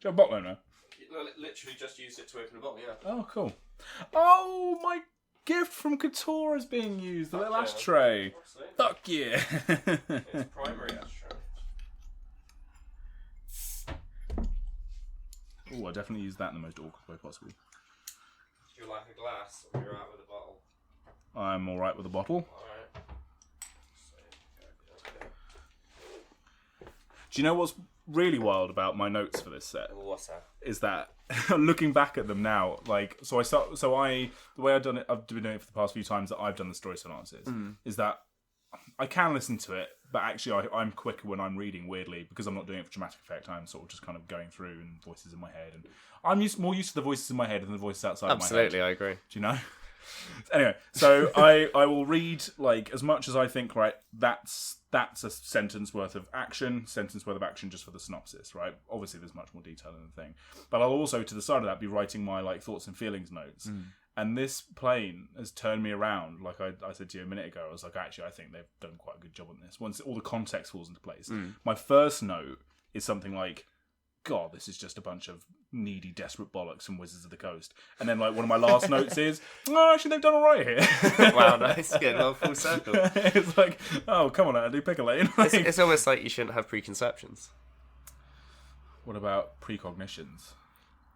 you have a bottle opener? Literally just used it to open a bottle, yeah. Oh, cool. Oh, my gift from Couture is being used. The little ashtray. Fuck yeah. It's primary ashtray. Oh, I definitely used that in the most awkward way possible. Do you like a glass or you're out with a bottle? I'm alright with a bottle. Alright. Do you know what's really wild about my notes for this set? What's that? Is that looking back at them now, like, the way I've been doing it for the past few times that I've done the story synopsis, is that I can listen to it, but actually I'm quicker when I'm reading, weirdly, because I'm not doing it for dramatic effect. I'm sort of just kind of going through and voices in my head, and I'm more used to the voices in my head than the voices outside of my head. Absolutely, I agree. Do you know? Anyway, so I will read, like, as much as I think, right, that's a sentence worth of action just for the synopsis, right? Obviously there's much more detail in the thing, but I'll also, to the side of that, be writing my, like, thoughts and feelings notes. And this plane has turned me around. Like I said to you a minute ago, I was like, actually, I think they've done quite a good job on this. Once all the context falls into place. My first note is something like, God, this is just a bunch of needy, desperate bollocks from Wizards of the Coast. And then, like, one of my last notes is, oh, actually, they've done all right here. Wow, nice. Good, well, full circle. It's like, oh, come on, Andy, pick a lane. Like, It's almost like you shouldn't have preconceptions. what about precognitions?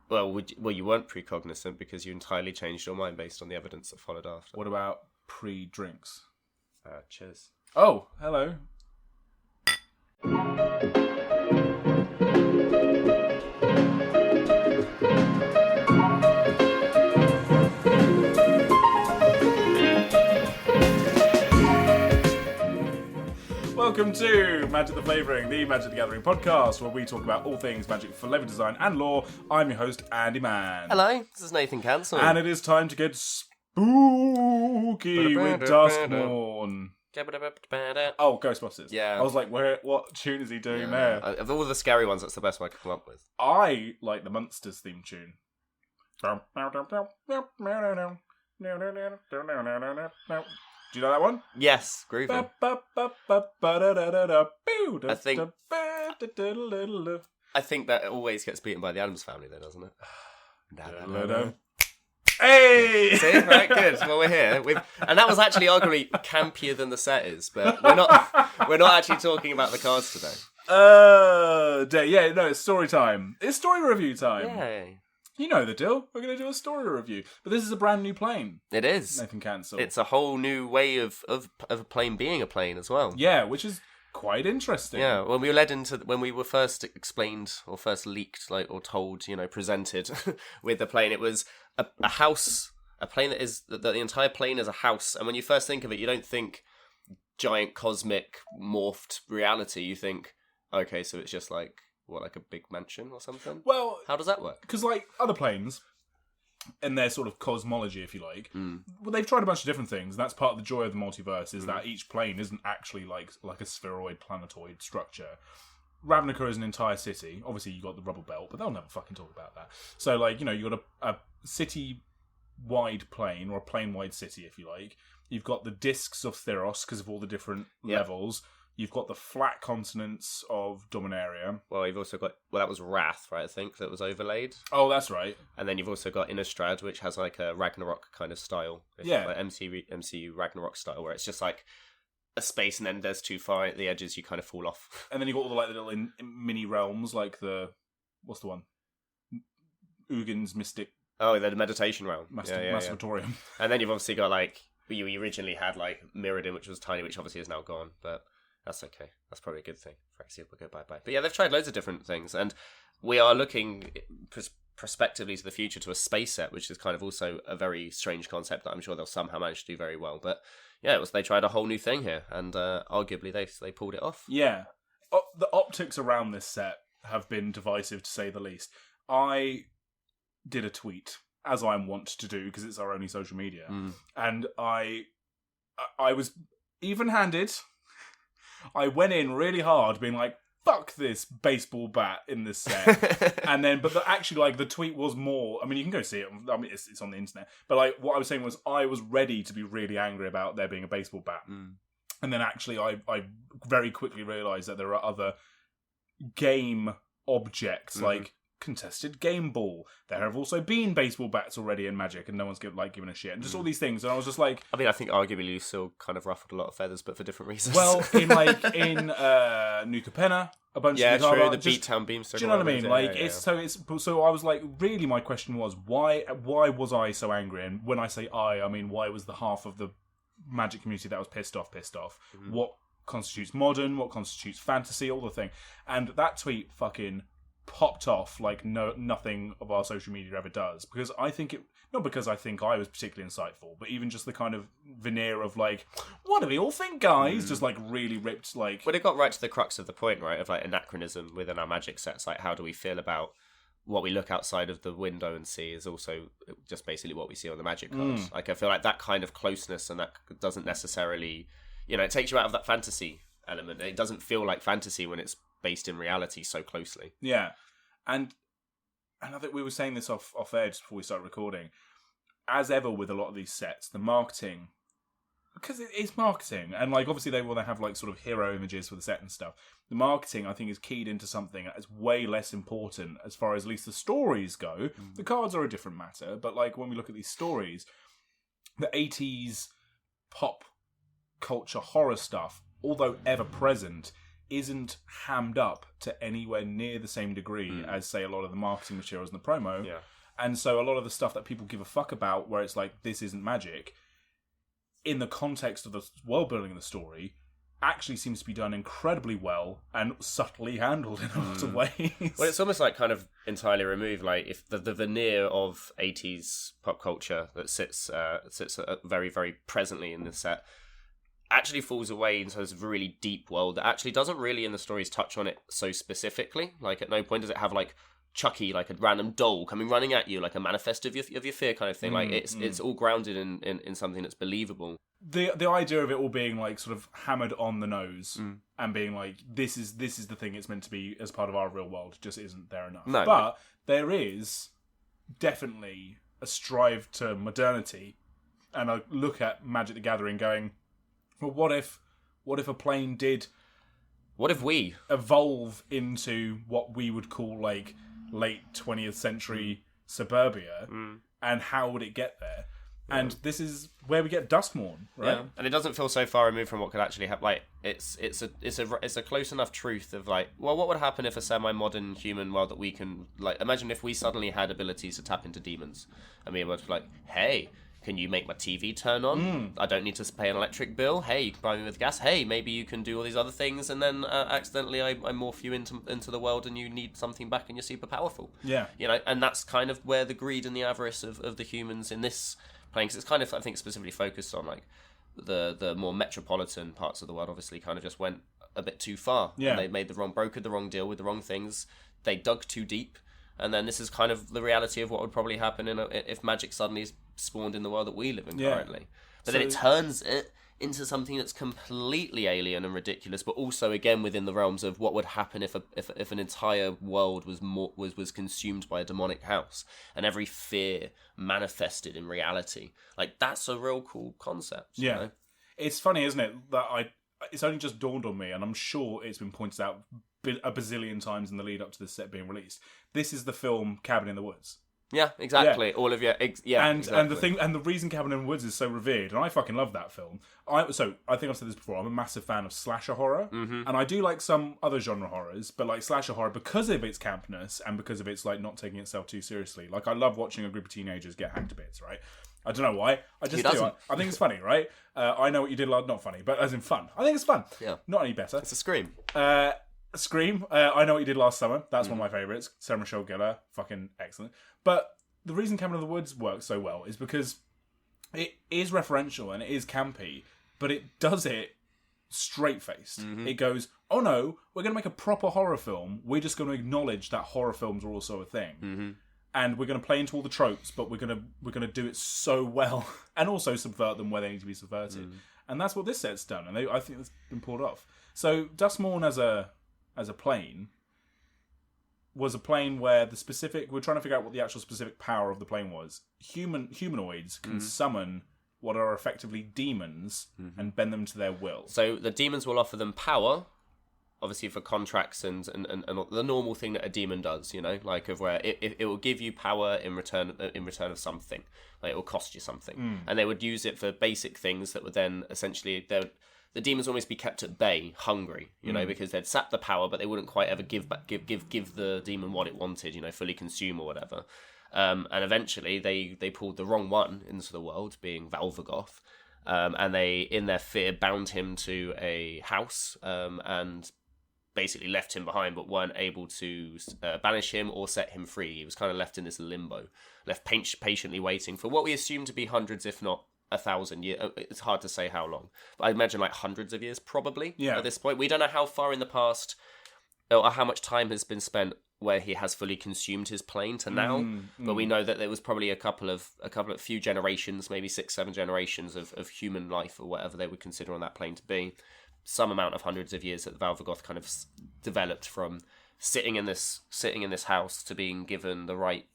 Well, you weren't precognizant because you entirely changed your mind based on the evidence that followed after. What about pre-drinks? Cheers. Oh, hello. Welcome to Magic the Flavouring, the Magic the Gathering podcast, where we talk about all things magic for flavor design and lore. I'm your host, Andy Mann. Hello, this is Nathan Cancel. And it is time to get spooky with Duskmourn. Oh, Ghostbusters. Yeah. I was like, what tune is he doing there? Of all the scary ones, that's the best one I could come up with. I like the Munsters theme tune. Do you know that one? Yes, groovy. I think that always gets beaten by the Addams Family, though, doesn't it? Hey! See, right, good. Well, we're here, and that was actually arguably campier than the set is, but we're not actually talking about the cards today. Yeah, no, it's story time. It's story review time. Yay. You know the deal. We're going to do a story review. But this is a brand new plane. It is. Nathan Cancel. It's a whole new way of a plane being a plane as well. Yeah, which is quite interesting. Yeah, when we were led into, when we were first explained or first leaked, like, or told, presented with the plane, it was a house, a plane that the entire plane is a house. And when you first think of it, you don't think giant cosmic morphed reality. You think, okay, so it's just like, like a big mansion or something? Well, how does that work? Because, like, other planes, in their sort of cosmology, if you like, well, they've tried a bunch of different things, and that's part of the joy of the multiverse, is that each plane isn't actually like a spheroid, planetoid structure. Ravnica is an entire city. Obviously, you got the rubble belt, but they'll never fucking talk about that. So, like, you got a city-wide plane, or a plane-wide city, if you like. You've got the discs of Theros, because of all the different levels. You've got the flat continents of Dominaria. Well, you've also got... Well, that was Wrath, right, I think, that was overlaid. Oh, that's right. And then you've also got Innistrad, which has, like, a Ragnarok kind of style. Like MCU Ragnarok style, where it's just, like, a space and then there's too far at the edges, you kind of fall off. And then you've got all the, like, the little mini realms, like the... What's the one? Ugin's Mystic... Oh, the Meditation realm. Masturbatorium. Yeah. And then you've obviously got, like... You originally had, like, Mirrodin, which was tiny, which obviously is now gone, but... That's okay. That's probably a good thing. Phyrexia will go bye-bye. But yeah, they've tried loads of different things. And we are looking prospectively to the future to a space set, which is kind of also a very strange concept that I'm sure they'll somehow manage to do very well. But yeah, they tried a whole new thing here. And arguably, they pulled it off. Yeah. The optics around this set have been divisive, to say the least. I did a tweet, as I'm wont to do, because it's our only social media. And I was even-handed. I went in really hard, being like, fuck this baseball bat in this set. And then, actually, like, the tweet was more, I mean, you can go see it, I mean, it's on the internet. But, like, what I was saying was, I was ready to be really angry about there being a baseball bat. And then, actually, I very quickly realised that there are other game objects, like contested game ball. There have also been baseball bats already in Magic, and no one's giving a shit. And just all these things, and I was just like, I mean, I think arguably you still kind of ruffled a lot of feathers, but for different reasons. well, in New Capenna, a bunch of these true. The Beattown Beamster. Do you know what I mean? Like, so I was like, really, my question was, why was I so angry? And when I say I mean, why was the half of the Magic community that was pissed off? Mm-hmm. What constitutes modern? What constitutes fantasy? All the thing. And that tweet fucking popped off like nothing of our social media ever does, because I think not because I think I was particularly insightful, but even just the kind of veneer of like, what do we all think, guys? Just like really ripped like. But it got right to the crux of the point, right? Of like anachronism within our Magic sets. Like, how do we feel about what we look outside of the window and see is also just basically what we see on the Magic cards. Like, I feel like that kind of closeness and that doesn't necessarily, it takes you out of that fantasy element. It doesn't feel like fantasy when it's based in reality so closely. Yeah. And I think we were saying this off air just before we started recording. As ever with a lot of these sets, the marketing, because it's marketing, and like obviously they want to have like sort of hero images for the set and stuff. The marketing, I think, is keyed into something that is way less important as far as at least the stories go. The cards are a different matter, but like when we look at these stories, the 80s pop culture horror stuff, although ever present, isn't hammed up to anywhere near the same degree as, say, a lot of the marketing materials and the promo. Yeah. And so a lot of the stuff that people give a fuck about, where it's like, this isn't Magic, in the context of the world building of the story, actually seems to be done incredibly well and subtly handled in a lot of ways. Well, it's almost like kind of entirely removed, like if the veneer of 80s pop culture that sits very, very presently in the set actually falls away into this really deep world that actually doesn't really in the stories touch on it so specifically. Like, at no point does it have like Chucky, like a random doll coming running at you, like a manifest of your fear kind of thing. Like, it's all grounded in something that's believable. The idea of it all being like sort of hammered on the nose and being like, this is the thing it's meant to be as part of our real world, just isn't there enough. No, but there is definitely a strive to modernity, and I look at Magic the Gathering going, well, what if a plane did, what if we evolve into what we would call like late 20th century suburbia, and how would it get there? And this is where we get Duskmourn, right? Yeah. And it doesn't feel so far removed from what could actually happen. Like, it's a close enough truth of like, well, what would happen if a semi-modern human world that we can, like, imagine if we suddenly had abilities to tap into demons, and we were like, hey, can you make my TV turn on? I don't need to pay an electric bill. Hey, you can buy me with gas. Hey, maybe you can do all these other things, and then accidentally I morph you into the world, and you need something back, and you're super powerful. Yeah, and that's kind of where the greed and the avarice of the humans in this playing, because it's kind of, I think, specifically focused on like the more metropolitan parts of the world. Obviously, kind of just went a bit too far. Yeah, and they made brokered the wrong deal with the wrong things. They dug too deep. And then this is kind of the reality of what would probably happen if Magic suddenly spawned in the world that we live in currently. But then it turns it into something that's completely alien and ridiculous, but also again within the realms of what would happen if an entire world was consumed by a demonic house and every fear manifested in reality. Like, that's a real cool concept. Yeah, you know? It's funny, isn't it, that it's only just dawned on me, and I'm sure it's been pointed out a bazillion times in the lead up to this set being released. This is the film Cabin in the Woods. Yeah, exactly. Yeah. All of your, exactly. And the reason Cabin in the Woods is so revered, and I fucking love that film. I think I've said this before. I'm a massive fan of slasher horror, and I do like some other genre horrors, but like slasher horror because of its campness and because of its like not taking itself too seriously. Like, I love watching a group of teenagers get hacked to bits. Right? I don't know why. I just do. I think it's funny, right? I know what you did. Not funny, but as in fun. I think it's fun. Yeah. Not any better. It's a Scream. Scream. I Know What You Did Last Summer. That's one of my favourites. Sarah Michelle Gellar. Fucking excellent. But the reason Cabin in the Woods works so well is because it is referential and it is campy, but it does it straight-faced. It goes, oh no, we're going to make a proper horror film. We're just going to acknowledge that horror films are also a thing. And we're going to play into all the tropes, but we're going to do it so well and also subvert them where they need to be subverted. And that's what this set's done, and I think it's been pulled off. So Duskmourn as a plane was a plane where we're trying to figure out what the actual specific power of the plane was. Humanoids can summon what are effectively demons and bend them to their will. So the demons will offer them power obviously for contracts and the normal thing that a demon does, you know, like of where it will give you power in return of something, like it will cost you something, and they would use it for basic things that would then essentially the demons almost be kept at bay, hungry, you know, because they'd sap the power, but they wouldn't quite ever give the demon what it wanted, you know, fully consume or whatever. And eventually they pulled the wrong one into the world, being Valvagoth. And they, in their fear, bound him to a house and basically left him behind, but weren't able to banish him or set him free. He was kind of left in this limbo, left patiently waiting for what we assume to be hundreds, if not 1,000 years. It's hard to say how long, but I imagine like hundreds of years probably at this point. We don't know how far in the past or how much time has been spent where he has fully consumed his plane to now, but we know that there was probably a few generations, maybe 6-7 generations of human life or whatever they would consider on that plane to be. Some amount of hundreds of years that the Valvagoth kind of developed from sitting in this house to being given the right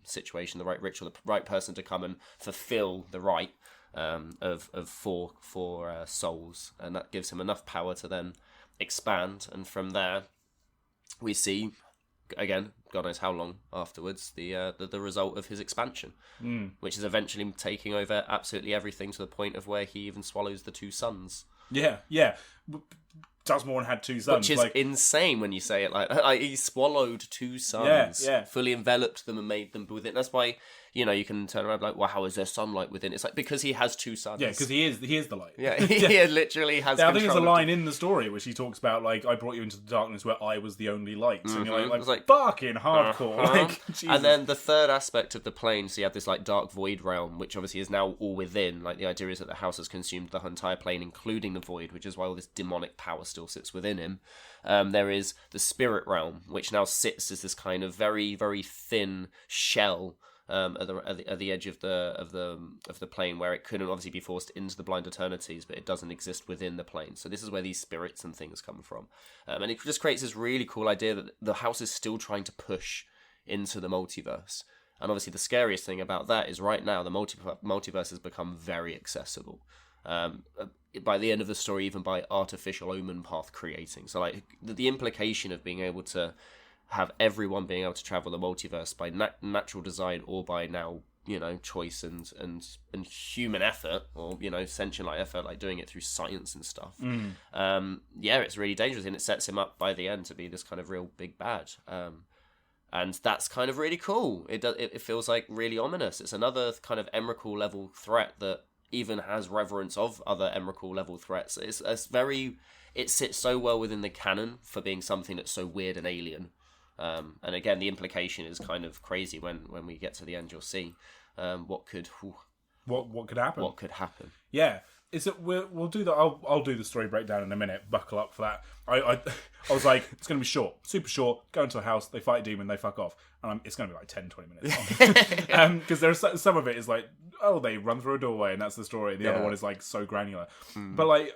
situation, the right ritual, the right person to come and fulfill the rite of four souls, and that gives him enough power to then expand, and from there we see, again, God knows how long afterwards, the result of his expansion, which is eventually taking over absolutely everything to the point of where he even swallows the two suns. Yeah. Duskmourn had two suns. Which is insane when you say it like he swallowed two suns, fully enveloped them and made them within. That's why, you know, you can turn around like, well, how is there sunlight within? It's like, because he has two suns. Yeah, because he is the light. Yeah, he literally has I think there's a line in the story which he talks about, like, I brought you into the darkness where I was the only light. And you're like fucking hardcore. Like, Jesus. And then the third aspect of the plane, so you have this like dark void realm, which obviously is now all within. Like, the idea is that the house has consumed the entire plane, including the void, which is why all this demonic power still sits within him. There is the spirit realm, which now sits as this kind of very, very thin shell at the edge of the plane, where it couldn't obviously be forced into the blind eternities, but it doesn't exist within the plane. So this is where these spirits and things come from, and it just creates this really cool idea that the house is still trying to push into the multiverse. And obviously the scariest thing about that is right now the multiverse has become very accessible. By the end of the story, even by artificial omen path creating. So like the implication of being able to have everyone being able to travel the multiverse by natural design or by now, you know, choice and human effort, or, you know, sentient like effort, like doing it through science and stuff. It's really dangerous, and it sets him up by the end to be this kind of real big bad. And that's kind of really cool. It feels like really ominous. It's another kind of Emrakul level threat that even has reverence of other Emrakul level threats. It sits so well within the canon for being something that's so weird and alien. And again, the implication is kind of crazy when we get to the end. You'll see what could happen. What could happen? Yeah, is it? We'll do that. I'll do the story breakdown in a minute. Buckle up for that. I was like, it's going to be short, super short. Go into a house, they fight a demon, they fuck off, and it's going to be like 10-20 minutes long. Because there's some of it is like, oh, they run through a doorway and that's the story. The other one is like so granular. But like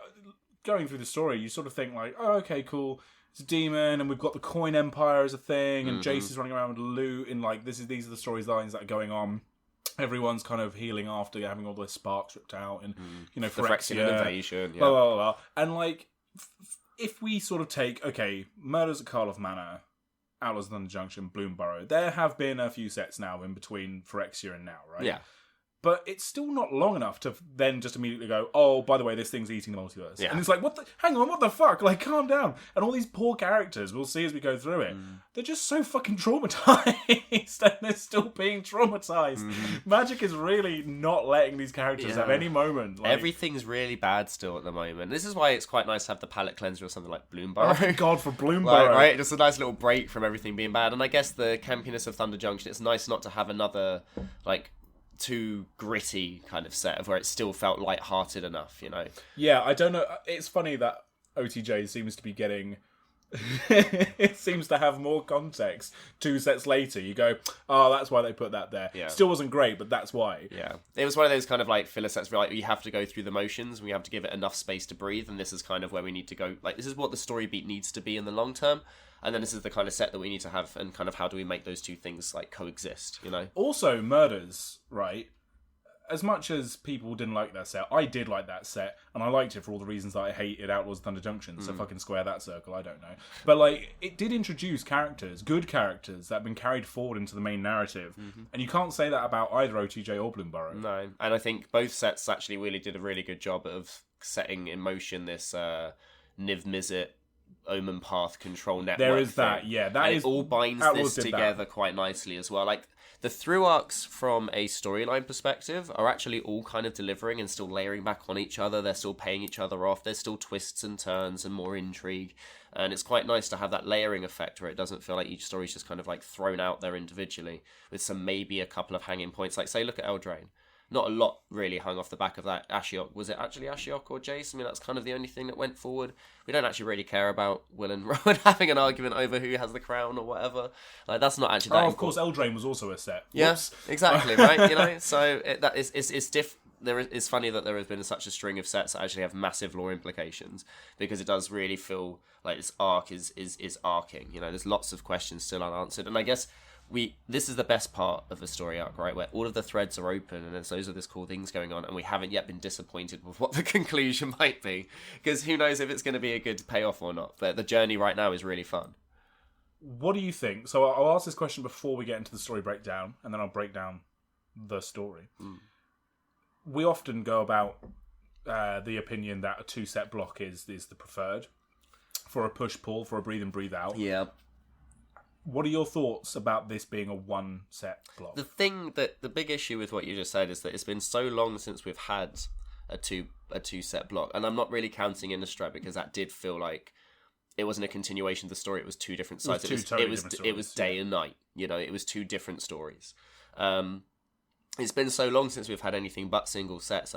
going through the story, you sort of think like, oh, okay, cool. It's a demon, and we've got the coin empire as a thing, and Jace is running around with loot, and like these are the storylines that are going on. Everyone's kind of healing after having all the sparks ripped out, and you know, Phyrexian invasion, blah blah blah. And like, if we sort of take Murders at Karloff Manor, Outlaws of Thunder Junction, Bloomburrow, there have been a few sets now in between Phyrexia and now, right? Yeah. But it's still not long enough to then just immediately go, oh, by the way, this thing's eating the multiverse. Yeah. And it's like, hang on, what the fuck? Like, calm down. And all these poor characters, we'll see as we go through it, they're just so fucking traumatized, and they're still being traumatized. Magic is really not letting these characters have any moment. Like, everything's really bad still at the moment. This is why it's quite nice to have the palette cleanser or something like Bloomburrow. Oh, thank God for Bloomburrow. Right? Just a nice little break from everything being bad. And I guess the campiness of Thunder Junction, it's nice not to have another, like, too gritty kind of set of where it still felt light-hearted enough, you know? Yeah, I don't know. It's funny that OTJ seems to be getting... it seems to have more context 2 sets later. You go, oh, that's why they put that there. Yeah. Still wasn't great, but that's why. Yeah. It was one of those kind of like filler sets where like you have to go through the motions, we have to give it enough space to breathe, and this is kind of where we need to go. Like, this is what the story beat needs to be in the long term. And then this is the kind of set that we need to have, and kind of how do we make those two things like coexist, you know? Also, Murders, right? as much as people didn't like that set, I did like that set, and I liked it for all the reasons that I hated Outlaws of Thunder Junction, so fucking square that circle, I don't know. But, like, it did introduce characters, good characters, that have been carried forward into the main narrative, and you can't say that about either OTJ or Bloomborough. No, and I think both sets actually really did a really good job of setting in motion this Niv Mizzet Omen Path control network. There is thing. that, yeah. That and is, it all binds Outlaws this did together that. quite nicely as well. Like, the through arcs from a storyline perspective are actually all kind of delivering and still layering back on each other. They're still paying each other off. There's still twists and turns and more intrigue. And it's quite nice to have that layering effect where it doesn't feel like each story's just kind of like thrown out there individually with some maybe a couple of hanging points. Like, say, look at Eldraine. Not a lot really hung off the back of that. Ashiok, was it actually Ashiok or Jace? I mean, that's kind of the only thing that went forward. We don't actually really care about Will and Rowan having an argument over who has the crown or whatever. Like, that's not actually that of course, Eldraine was also a set. Yes, yeah, exactly, right? You know, so it's funny that there has been such a string of sets that actually have massive lore implications, because it does really feel like this arc is arcing. You know, there's lots of questions still unanswered, and I guess this is the best part of the story arc, right? Where all of the threads are open and there's those cool things going on, and we haven't yet been disappointed with what the conclusion might be, because who knows if it's going to be a good payoff or not. But the journey right now is really fun. What do you think? So I'll ask this question before we get into the story breakdown, and then I'll break down the story. We often go about the opinion that a 2-set block is the preferred for a push-pull, for a breathe-in, breathe-out. Yeah. What are your thoughts about this being a 1-set block? The big issue with what you just said is that it's been so long since we've had a two-set block, and I'm not really counting Innistrad, because that did feel like it wasn't a continuation of the story. It was two different sides. It was day and night. You know, it was two different stories. It's been so long since we've had anything but single sets.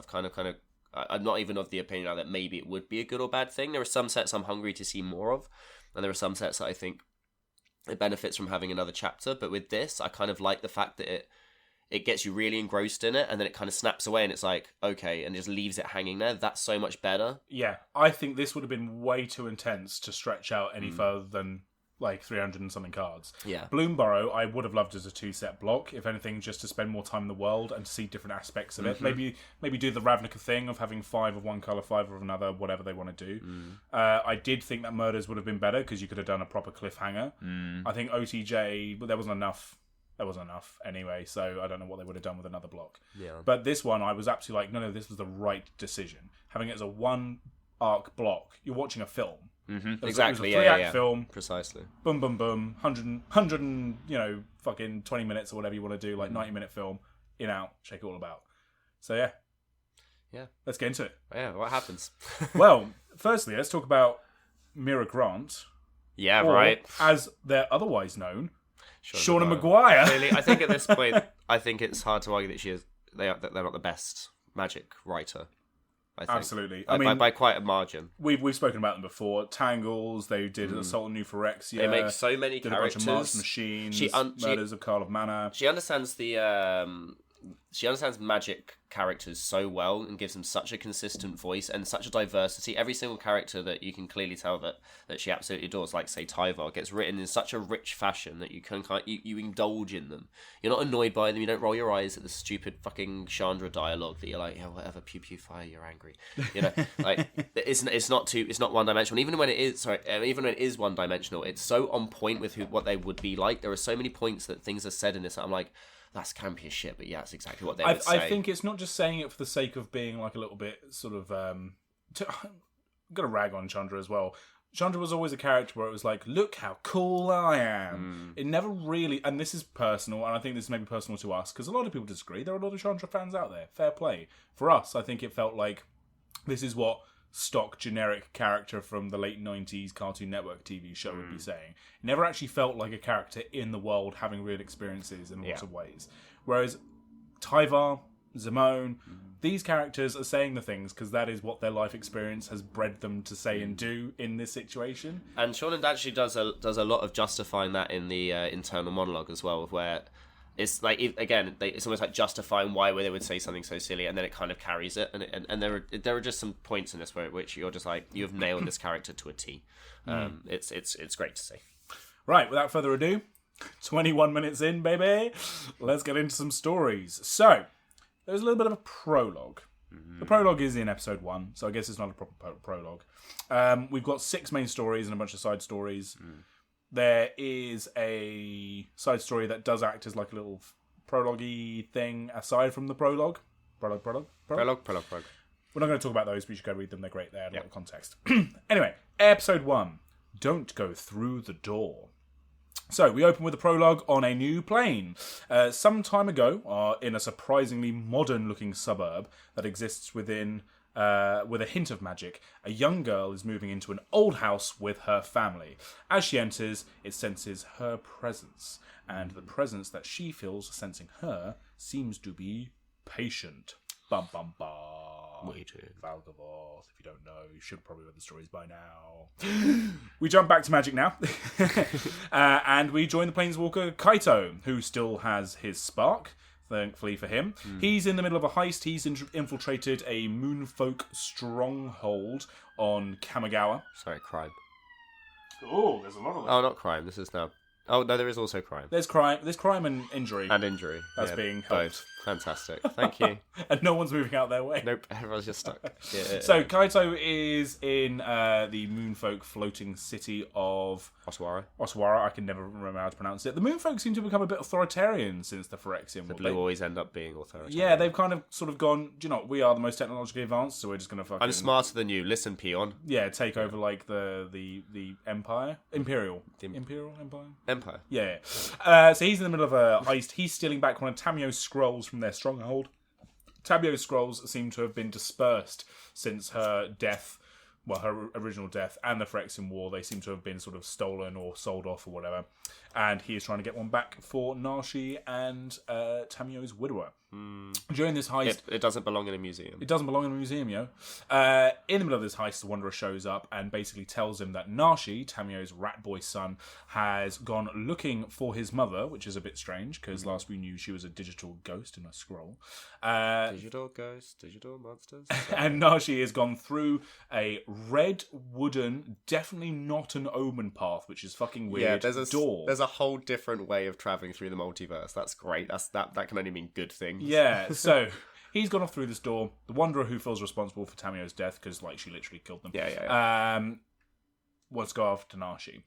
I'm not even of the opinion now that maybe it would be a good or bad thing. There are some sets I'm hungry to see more of, and there are some sets that I think it benefits from having another chapter. But with this, I kind of like the fact that it gets you really engrossed in it, and then it kind of snaps away, and it's like, okay, and just leaves it hanging there. That's so much better. Yeah, I think this would have been way too intense to stretch out any further than like 300 and something cards. Yeah. Bloomborough, I would have loved as a 2-set block, if anything, just to spend more time in the world and to see different aspects of it. Maybe do the Ravnica thing of having 5 of one colour, 5 of another, whatever they want to do. I did think that Murders would have been better, because you could have done a proper cliffhanger. I think OTJ, but there wasn't enough. There wasn't enough anyway, so I don't know what they would have done with another block. Yeah. But this one, I was absolutely like, no, this was the right decision. Having it as a 1-arc block, you're watching a film. Exactly, it was a 3-act film. Precisely. Boom, boom, boom. 100 and, fucking 20 minutes or whatever you want to do, like 90-minute film, in, out, shake it all about. So, yeah. Yeah. Let's get into it. Yeah, what happens? Well, firstly, let's talk about Mira Grant. Yeah, or, right. as they're otherwise known, Shauna Maguire. Really, I think at this point, I think it's hard to argue that they're not the best Magic writer. I think. Absolutely. I mean, by quite a margin. We've spoken about them before. Tangles, they did Assault on New Phyrexia. They make so many did characters. A bunch of March Machines, Murders of Karl of Mana. She understands she understands Magic characters so well and gives them such a consistent voice and such a diversity. Every single character that you can clearly tell that she absolutely adores, like say Tyvar, gets written in such a rich fashion that you indulge in them. You're not annoyed by them. You don't roll your eyes at the stupid fucking Chandra dialogue that you're like, yeah, whatever, pew pew fire, you're angry. You know, like it's not one dimensional. Even when it is one dimensional, it's so on point with what they would be like. There are so many points that things are said in this that I'm like, that's campy as shit, but yeah, that's exactly what they would say. I think it's not just saying it for the sake of being like a little bit sort of... I'm going to rag on Chandra as well. Chandra was always a character where it was like, look how cool I am. It never really... And this is personal, and I think this is maybe personal to us, because a lot of people disagree. There are a lot of Chandra fans out there. Fair play. For us, I think it felt like this is what stock generic character from the late 90s Cartoon Network TV show would be saying. It never actually felt like a character in the world having real experiences in lots of ways. Whereas Tyvar, Zimone, these characters are saying the things because that is what their life experience has bred them to say and do in this situation. And Shonen actually does a lot of justifying that in the internal monologue as well, where it's like, again, it's almost like justifying why they would say something so silly, and then it kind of carries it. And there are just some points in this which you're just like, you've nailed this character to a T. It's great to see. Right, without further ado, 21 minutes in, baby. Let's get into some stories. So, there's a little bit of a prologue. The prologue is in episode 1, so I guess it's not a proper prologue. We've got 6 main stories and a bunch of side stories. There is a side story that does act as like a little prologue-y thing aside from the prologue. Prologue. Prologue. We're not going to talk about those, but you should go read them. They're great. They add a lot of context. Anyway, episode 1. Don't go through the door. So, we open with a prologue on a new plane. Some time ago, in a surprisingly modern-looking suburb that exists within, with a hint of magic, a young girl is moving into an old house with her family. As she enters, it senses her presence, and the presence that she feels sensing her seems to be patient. Bum bum bum. Waiting. Valgavoth. If you don't know, you should probably read the stories by now. We jump back to magic now. And we join the Planeswalker Kaito, who still has his spark, thankfully for him. He's in the middle of a heist. He's infiltrated a Moonfolk stronghold on Kamigawa. Sorry, crime. Oh, there's a lot of them. Oh, not crime. This is now... Oh, no, there is also crime. There's crime and injury. And injury. That's being helped. Both. Fantastic. Thank you. And no one's moving out their way. Nope, everyone's just stuck. So Kaito is in the Moonfolk floating city of Oswara. I can never remember how to pronounce it. The Moonfolk seem to have become a bit authoritarian since the Phyrexian War. The Blue always end up being authoritarian. Yeah, they've kind of sort of gone, do you know what, we are the most technologically advanced, so we're just going to fucking... I'm smarter than you. Listen, peon. Yeah, take over like the Empire? Imperial Empire? Empire. Yeah. So he's in the middle of a heist. He's stealing back one of Tamio's scrolls from their stronghold. Tamio's scrolls seem to have been dispersed since her death, well, her original death, and the Phyrexian War. They seem to have been sort of stolen or sold off or whatever. And he is trying to get one back for Nashi and Tamio's widower. During this heist... It doesn't belong in a museum. It doesn't belong in a museum, yo. In the middle of this heist, the Wanderer shows up and basically tells him that Nashi, Tamio's rat boy son, has gone looking for his mother, which is a bit strange, because last we knew she was a digital ghost in a scroll. Digital ghosts, digital monsters. And Nashi has gone through a red wooden, definitely not an omen path, which is fucking weird, door. There's a whole different way of travelling through the multiverse. That's great. That can only mean good things. Yeah, so he's gone off through this door. The Wanderer, who feels responsible for Tamio's death, because like she literally killed them, wants to go after Nashi.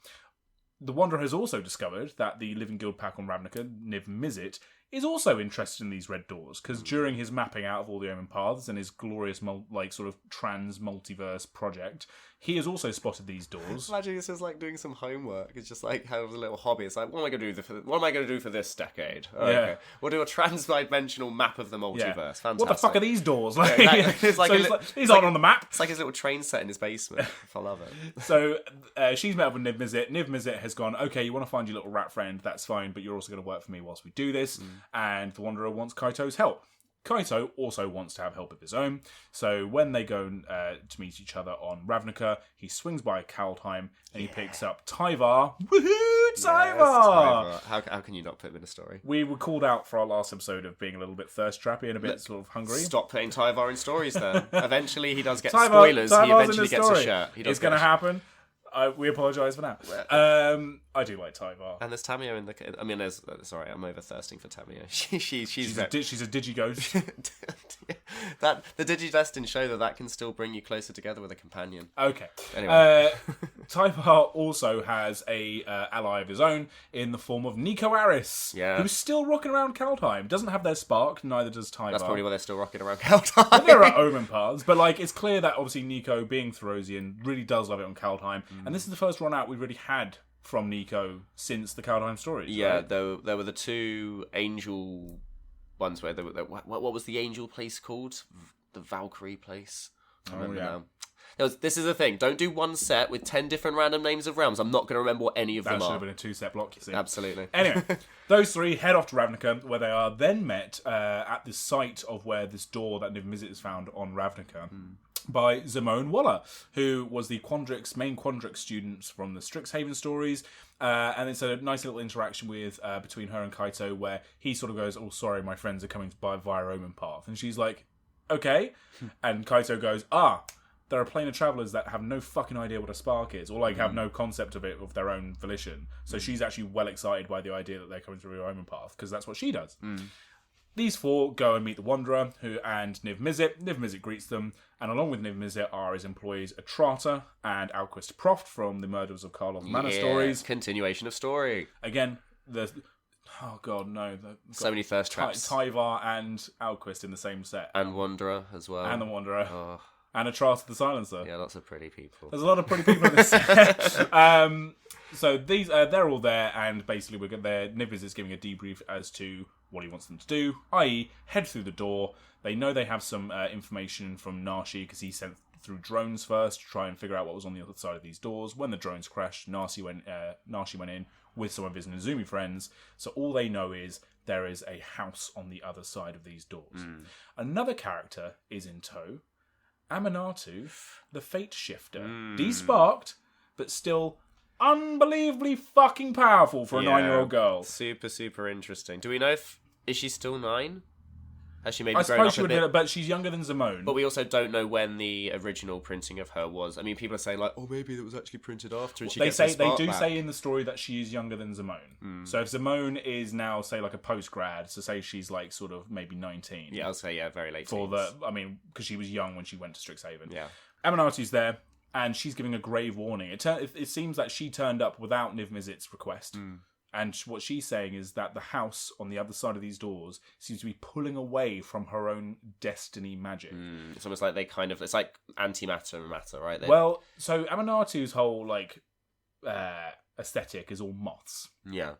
The Wanderer has also discovered that the Living Guild pack on Ravnica, Niv Mizzet, is also interested in these red doors, because during his mapping out of all the Omen paths and his glorious sort of trans multiverse project, he has also spotted these doors. Imagine it's just like doing some homework. It's just like have a little hobby. It's like, what am I going to do for this decade? Oh, yeah. Okay. We'll do a trans-dimensional map of the multiverse. Yeah. Fantastic. What the fuck are these doors? Like, It's like he's on the map. It's like his little train set in his basement. I love it. So she's met up with Niv Mizzet. Niv Mizzet has gone, okay, you want to find your little rat friend, that's fine, but you're also going to work for me whilst we do this. And the Wanderer wants Kaito's help. Kaito also wants to have help of his own, so when they go to meet each other on Ravnica, he swings by Kaldheim and he picks up Tyvar. Woohoo, Tyvar! Yes, Tyvar. How can you not put him in a story? We were called out for our last episode of being a little bit thirst trappy and a bit sort of hungry. Stop putting Tyvar in stories then. Eventually he does get spoilers. Tyvar's he eventually gets a shirt. It's going to happen. We apologise for now. I do like Tyvar. And there's Tamio in the... I mean, sorry, I'm over thirsting for Tamio. She's a digighost. The Digidestined show that can still bring you closer together with a companion. Okay. Anyway. Tyvar also has a ally of his own in the form of Nico Aris, who's still rocking around Kaldheim. Doesn't have their spark, neither does Tyvar. That's probably why they're still rocking around Kaldheim. Well, there are Omen paths, but it's clear that obviously Nico, being Therosian, really does love it on Kaldheim. And this is the first run out we've really had from Nico since the Kaldheim stories. Yeah, right? there were the two angel ones where what was the angel place called? The Valkyrie place. I remember now. This is the thing. Don't do one set with 10 different random names of realms. I'm not going to remember what any of them are. That should have been a 2-set block, you see. Absolutely. Anyway, those three head off to Ravnica, where they are then met at the site of where this door that Niv Mizzet is found on Ravnica. By Zimone Waller, who was the main Quandrix students from the Strixhaven stories. And it's a nice little interaction with between her and Kaito, where he sort of goes, oh, sorry, my friends are coming by via Omen Path. And she's like, okay. And Kaito goes, there are planar travellers that have no fucking idea what a spark is, or have no concept of it of their own volition. So she's actually well excited by the idea that they're coming through Omen Path, because that's what she does. These four go and meet the Wanderer and Niv Mizzet. Niv Mizzet greets them, and along with Niv Mizzet are his employees Atrata and Alquist Proft from the Murders of Karloff Manor stories. Continuation of story. Again, oh god, no. So many thirst traps. Tyvar and Alquist in the same set. And Wanderer as well. And the Wanderer. Oh. And Atrata the Silencer. Yeah, lots of pretty people. There's a lot of pretty people in this set. So these, they're all there, and basically we're there. Niv is giving a debrief as to what he wants them to do, i.e. head through the door. They know they have some information from Nashi, because he sent through drones first to try and figure out what was on the other side of these doors. When the drones crashed, Nashi went in with some of his Nezumi friends. So all they know is there is a house on the other side of these doors. Another character is in tow. Aminatu, the Fate Shifter. Desparked, but still unbelievably fucking powerful for a 9-year-old girl. Super, super interesting. Do we know is she still 9? Has she maybe I grown suppose up she a would bit? be, but she's younger than Zimone. But we also don't know when the original printing of her was. I mean, people are saying like, oh, maybe it was actually printed after, and she gets her spark back. Say in the story that she is younger than Zimone. So if Zimone is now, say, like a post-grad, so say she's like sort of maybe 19. Yeah, I'll say very late. Because she was young when she went to Strixhaven. Yeah. Aminatu's there, and she's giving a grave warning. It seems that she turned up without Niv Mizzet's request. And what she's saying is that the house on the other side of these doors seems to be pulling away from her own destiny magic. It's almost like it's like antimatter and matter, right? So Aminatu's whole aesthetic is all moths. Yeah.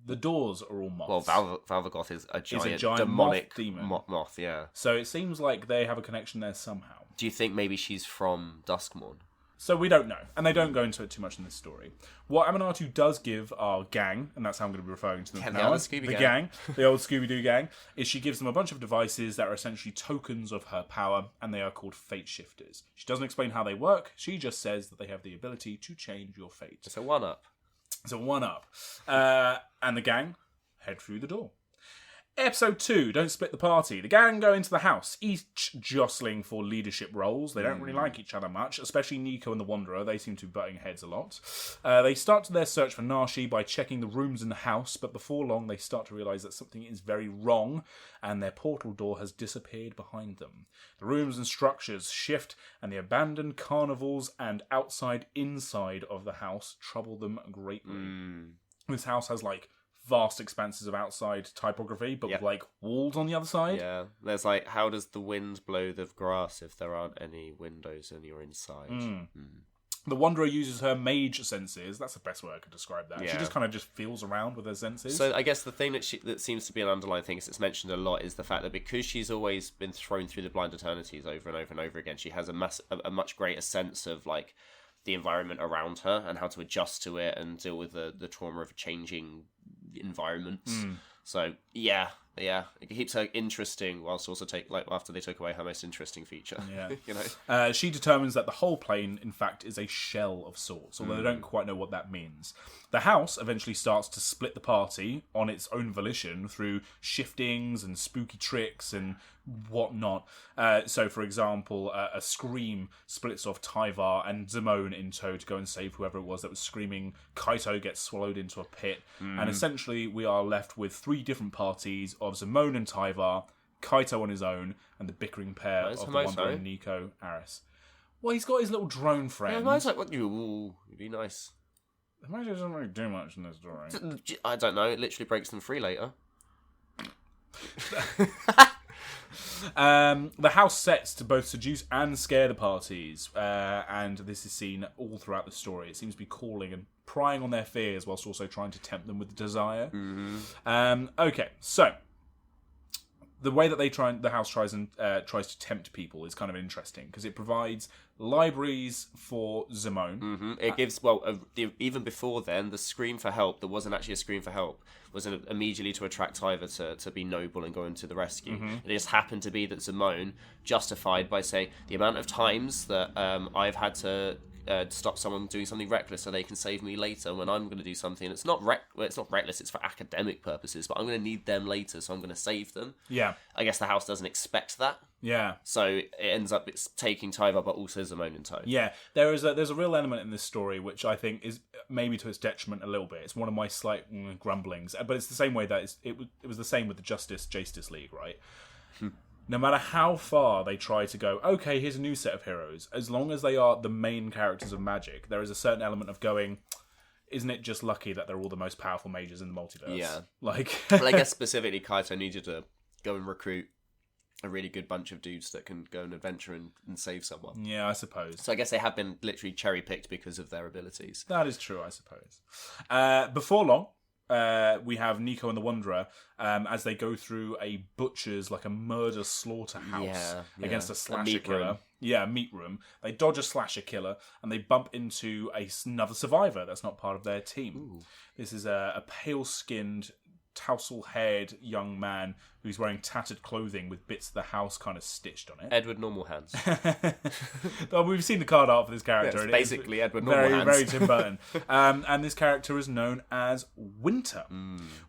The doors are all moths. Well, Valvagoth is a giant moth demonic demon. Moth, yeah. So it seems like they have a connection there somehow. Do you think maybe she's from Duskmourn? So we don't know, and they don't go into it too much in this story. What Aminatu does give our gang, and that's how I'm going to be referring to them from now on, the old Scooby-Doo gang, is she gives them a bunch of devices that are essentially tokens of her power, and they are called fate shifters. She doesn't explain how they work, she just says that they have the ability to change your fate. It's a one-up. And the gang head through the door. Episode 2, Don't Split the Party. The gang go into the house, each jostling for leadership roles. They don't really like each other much, especially Nico and the Wanderer. They seem to be butting heads a lot. They start their search for Nashi by checking the rooms in the house, but before long they start to realise that something is very wrong, and their portal door has disappeared behind them. The rooms and structures shift, and the abandoned carnivals and inside of the house trouble them greatly. This house has vast expanses of outside typography, but with walls on the other side. Yeah, there's how does the wind blow the grass if there aren't any windows and you're inside? The Wanderer uses her mage senses. That's the best way I could describe that. Yeah. She just kind of feels around with her senses. So I guess the thing that seems to be an underlying thing, it's mentioned a lot, is the fact that because she's always been thrown through the blind eternities over and over and over again, she has a much greater sense of the environment around her and how to adjust to it and deal with the trauma of changing environments. So yeah, it keeps her interesting whilst also after they took away her most interesting feature. Yeah. She determines that the whole plane, in fact, is a shell of sorts, although they don't quite know what that means. The house eventually starts to split the party on its own volition through shiftings and spooky tricks and whatnot. So, for example, a scream splits off Tyvar and Zimone in tow to go and save whoever it was that was screaming. Kaito gets swallowed into a pit, and essentially we are left with 3 different parties of Zimone and Tyvar, Kaito on his own, and the bickering pair of the Wanderer and Nico Aris. Well, he's got his little drone friend. Yeah, what you'd be nice. Imagine doesn't really do much in this story. I don't know. It literally breaks them free later. The house sets to both seduce and scare the parties, and this is seen all throughout the story. It seems to be calling and prying on their fears whilst also trying to tempt them with desire. Okay, so the way that the house tries to tempt people is kind of interesting because it provides libraries for Zimone. It gives even before then, the scream for help that wasn't actually a scream for help was immediately to attract Tyver to be noble and go into the rescue. It just happened to be that Zimone justified by saying the amount of times that I've had to stop someone doing something reckless so they can save me later when I'm going to do something. It's not reckless, it's for academic purposes, but I'm going to need them later, so I'm going to save them. Yeah. I guess the house doesn't expect that. Yeah. So it ends up it's taking Tyvar, but also Zimone in tow. Yeah, there's a real element in this story which I think is maybe to its detriment a little bit. It's one of my slight grumblings, but it's the same way that it was the same with the Justice League, right? No matter how far they try to go, okay, here's a new set of heroes. As long as they are the main characters of Magic, there is a certain element of going, isn't it just lucky that they're all the most powerful mages in the multiverse? Yeah. Like, Well, I guess specifically Kaito needed to go and recruit a really good bunch of dudes that can go and adventure and save someone. Yeah, I suppose. So I guess they have been literally cherry-picked because of their abilities. That is true, I suppose. Before long, we have Nico and the Wanderer as they go through a butcher's, like a murder slaughterhouse against a slasher killer. Room. Yeah, a meat room. They dodge a slasher killer and they bump into another survivor that's not part of their team. Ooh. This is a pale-skinned, tousle-haired young man who's wearing tattered clothing with bits of the house kind of stitched on it. Edward Normal Hands. Well, we've seen the card art for this character. Yeah, and basically it's Edward Normal Hands. Very Tim Burton. And this character is known as Winter.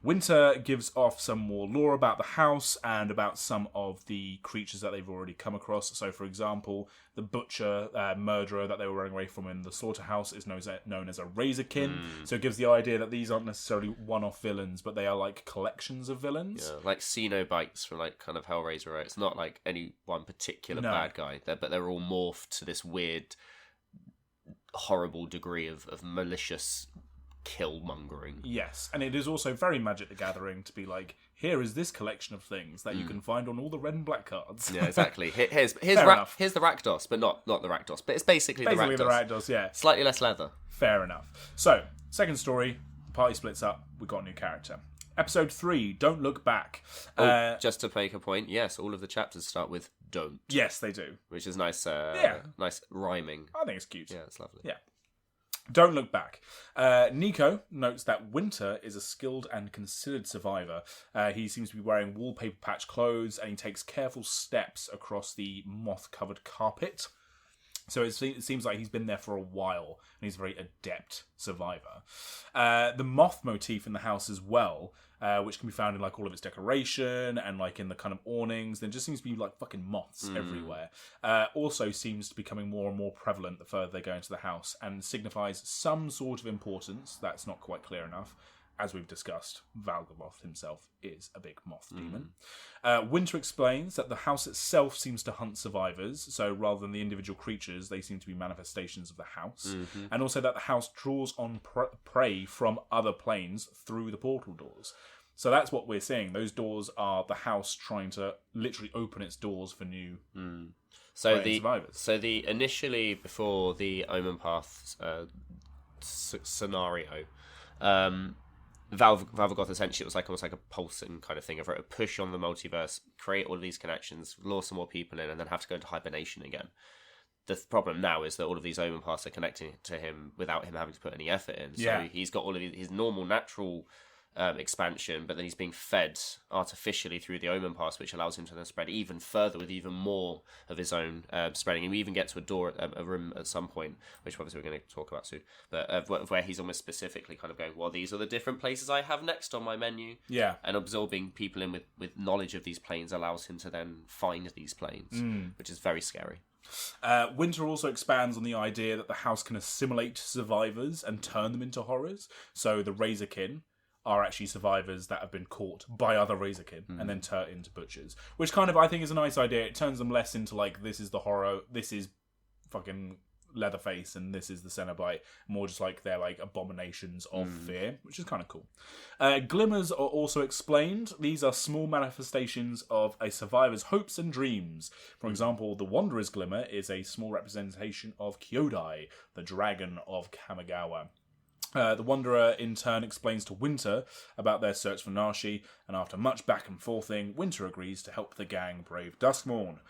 Winter gives off some more lore about the house and about some of the creatures that they've already come across. So, for example, the butcher, murderer that they were running away from in the slaughterhouse is known as a Razorkin. So it gives the idea that these aren't necessarily one-off villains, but they are like collections of villains. Yeah, like Cenobites from like kind of Hellraiser, right? It's not like any one particular bad guy, but they're all morphed to this weird, horrible degree of malicious kill-mongering. Yes, and it is also very Magic the Gathering to be like, here is this collection of things that you can find on all the red and black cards. Yeah, exactly. Here's the Rakdos, but not the Rakdos. But it's basically the Rakdos, yeah. Slightly less leather. Fair enough. So, second story, the party splits up, we've got a new character. Episode 3, Don't Look Back. Just to make a point, yes, all of the chapters start with don't. Yes, they do. Which is nice, nice rhyming. I think it's cute. Yeah, it's lovely. Yeah. Don't Look Back. Nico notes that Winter is a skilled and considered survivor. He seems to be wearing wallpaper patch clothes and he takes careful steps across the moth-covered carpet. So it seems like he's been there for a while and he's a very adept survivor. The moth motif in the house as well, which can be found in like all of its decoration and like in the kind of awnings. There just seems to be like fucking moths everywhere. Also seems to be becoming more and more prevalent the further they go into the house and signifies some sort of importance that's not quite clear enough. As we've discussed, Valgamoth himself is a big moth demon. Winter explains that the house itself seems to hunt survivors, so rather than the individual creatures, they seem to be manifestations of the house. And also that the house draws on prey from other planes through the portal doors. So that's what we're seeing. Those doors are the house trying to literally open its doors for new survivors. So the initially, before the Omen Path scenario, Valvagoth essentially it was like almost like a pulsing kind of thing of a push on the multiverse, create all of these connections, lure some more people in, and then have to go into hibernation again. The problem now is that all of these Omen Paths are connecting to him without him having to put any effort in. So he's got all of his normal, natural expansion, but then he's being fed artificially through the Omen Pass, which allows him to then spread even further with even more of his own spreading. And we even get to a room at some point, which obviously we're going to talk about soon, but where he's almost specifically kind of going, well, these are the different places I have next on my menu. Yeah. And absorbing people in with knowledge of these planes allows him to then find these planes, which is very scary. Winter also expands on the idea that the house can assimilate survivors and turn them into horrors. So the Razorkin are actually survivors that have been caught by other Razorkin and then turned into butchers. Which kind of, I think, is a nice idea. It turns them less into, like, this is the horror, this is fucking Leatherface, and this is the Cenobite. More just like they're, like, abominations of fear, which is kind of cool. Glimmers are also explained. These are small manifestations of a survivor's hopes and dreams. For example, the Wanderer's Glimmer is a small representation of Kyodai, the dragon of Kamigawa. The Wanderer, in turn, explains to Winter about their search for Nashi, and after much back and forthing, Winter agrees to help the gang brave Duskmourn.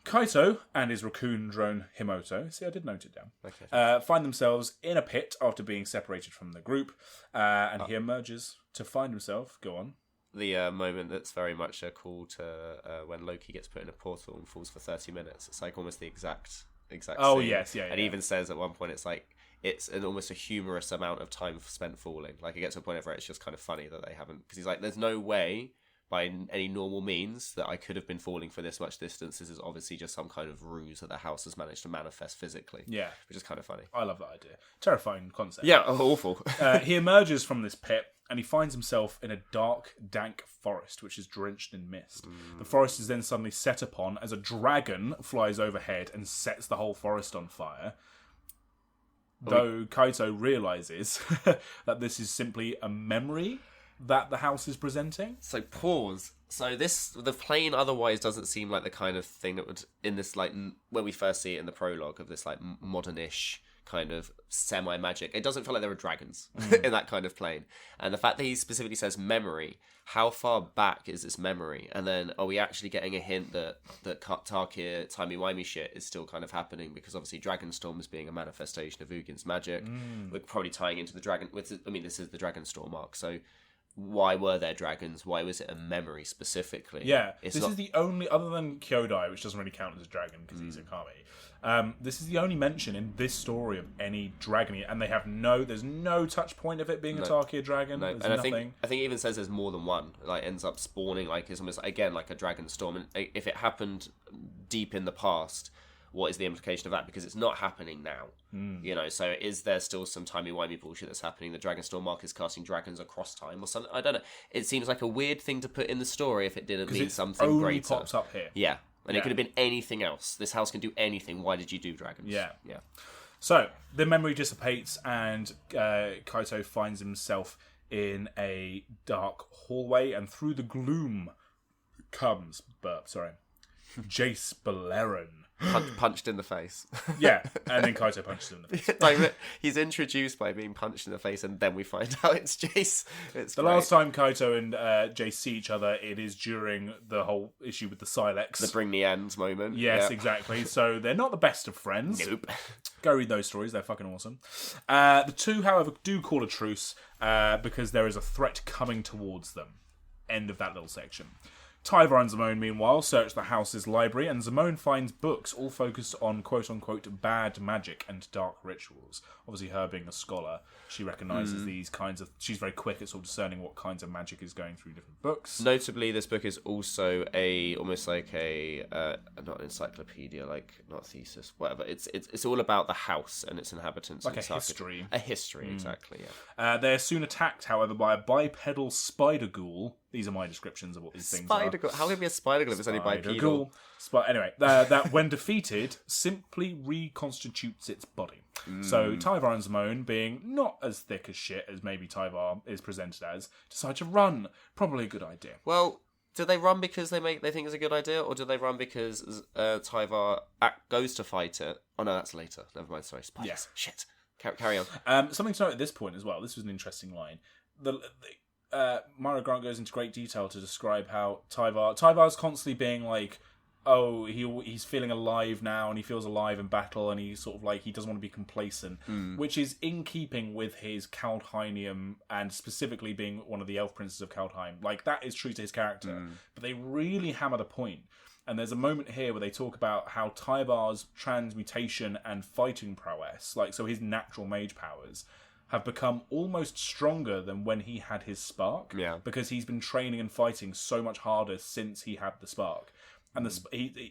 Kaito and his raccoon drone Himoto, see, I did note it down, find themselves in a pit after being separated from the group, and he emerges to find himself, go on. The moment that's very much a call to when Loki gets put in a portal and falls for 30 minutes. It's like almost the exact Oh, scene. yes, yeah. And he even says at one point, it's like, it's almost a humorous amount of time spent falling. Like, it gets to a point where it's just kind of funny that they haven't... Because he's like, there's no way by any normal means that I could have been falling for this much distance. This is obviously just some kind of ruse that the house has managed to manifest physically. Yeah. Which is kind of funny. I love that idea. Terrifying concept. Yeah, awful. He emerges from this pit and he finds himself in a dark, dank forest which is drenched in mist. The forest is then suddenly set upon as a dragon flies overhead and sets the whole forest on fire. Though Kaito realises that this is simply a memory that the house is presenting. So pause. So the plane otherwise doesn't seem like the kind of thing that would, in this, like, when we first see it in the prologue of this, like, modernish kind of semi-magic, it doesn't feel like there are dragons in that kind of plane. And the fact that he specifically says memory, how far back is this memory? And then are we actually getting a hint that Tarkir timey-wimey shit is still kind of happening? Because obviously Dragonstorm is being a manifestation of Ugin's magic. We're probably tying into the dragon. I mean, this is the Dragonstorm arc, so why were there dragons? Why was it a memory specifically? Yeah, this is the only, other than Kyodai, which doesn't really count as a dragon because he's a kami. This is the only mention in this story of any dragon, and there's no touch point of it being a Tarkir dragon. No. There's and nothing. I think it even says there's more than one. Like, ends up spawning, like, it's almost again like a dragon storm. And if it happened deep in the past, what is the implication of that? Because it's not happening now. You know, so is there still some timey-wimey bullshit that's happening? The Dragonstorm mark is casting dragons across time or something? I don't know. It seems like a weird thing to put in the story if it didn't mean something only greater. Pops up here. Yeah. And it could have been anything else. This house can do anything. Why did you do dragons? Yeah. Yeah. So, the memory dissipates and Kaito finds himself in a dark hallway, and through the gloom comes, Jace Beleren. Punched in the face. Yeah, and then Kaito punches him in the face. Like, he's introduced by being punched in the face, and then we find out it's Jace. It's the last time Kaito and Jace see each other, it is during the whole issue with the Silex. The bring the ends moment. Yes, exactly. So they're not the best of friends. Nope. Go read those stories. They're fucking awesome. The two, however, do call a truce because there is a threat coming towards them. End of that little section. Tyvar and Zimone, meanwhile, search the house's library, and Zimone finds books all focused on quote-unquote bad magic and dark rituals. Obviously, her being a scholar, she recognises these kinds of... She's very quick at sort of discerning what kinds of magic is going through different books. Notably, this book is also almost like a not an encyclopedia, like, not a thesis, whatever. It's all about the house and its inhabitants. Like and a history. A history, exactly, yeah. They're soon attacked, however, by a bipedal spider ghoul. These are my descriptions of what these things are. How can it be a spider ghoul if it's only bipedal? Anyway, that when defeated, simply reconstitutes its body. So Tyvar and Zimone, being not as thick as shit as maybe Tyvar is presented as, decide to run. Probably a good idea. Well, do they run because they think it's a good idea, or do they run because Tyvar goes to fight it? Oh no, that's later. Never mind. Sorry, spiders. Yeah. Shit. Carry on. Something to note at this point as well. This was an interesting line. Mario Grant goes into great detail to describe how Tyvar's constantly being like, oh, he's feeling alive now, and he feels alive in battle, and he's sort of like, he doesn't want to be complacent, which is in keeping with his Kaldheimium, and specifically being one of the elf princes of Kaldheim. Like, that is true to his character, but they really hammer the point. And there's a moment here where they talk about how Tyvar's transmutation and fighting prowess, like, so his natural mage powers, have become almost stronger than when he had his spark. Yeah. Because he's been training and fighting so much harder since he had the spark. And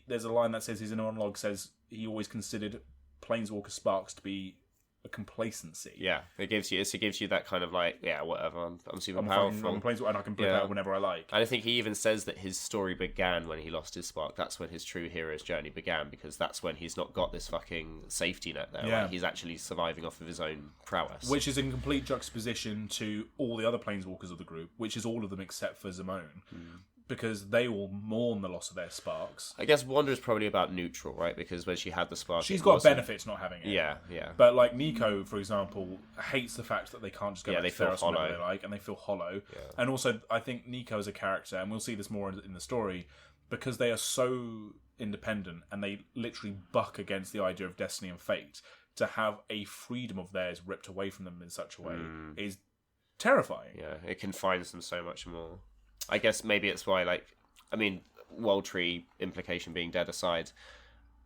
there's a line that says, his monologue says he always considered Planeswalker sparks to be a complacency. Yeah, it gives you that kind of like, yeah, whatever, I'm super powerful. I'm a Planeswalker and I can flip out whenever I like. And I think he even says that his story began when he lost his spark. That's when his true hero's journey began, because that's when he's not got this fucking safety net there. Yeah. Right? He's actually surviving off of his own prowess. Which is in complete juxtaposition to all the other Planeswalkers of the group, which is all of them except for Zimone. Because they all mourn the loss of their sparks. I guess Wanda is probably about neutral, right? Because when she had the spark, she's got benefits not having it. Yeah. But like Nico, for example, hates the fact that they can't just go back they to feel Theros hollow. whenever they like, and they feel hollow. Yeah. And also, I think Nico as a character, and we'll see this more in the story, because they are so independent and they literally buck against the idea of destiny and fate, to have a freedom of theirs ripped away from them in such a way is terrifying. Yeah, it confines them so much more. I guess maybe it's why, like, I mean, World Tree implication being dead aside,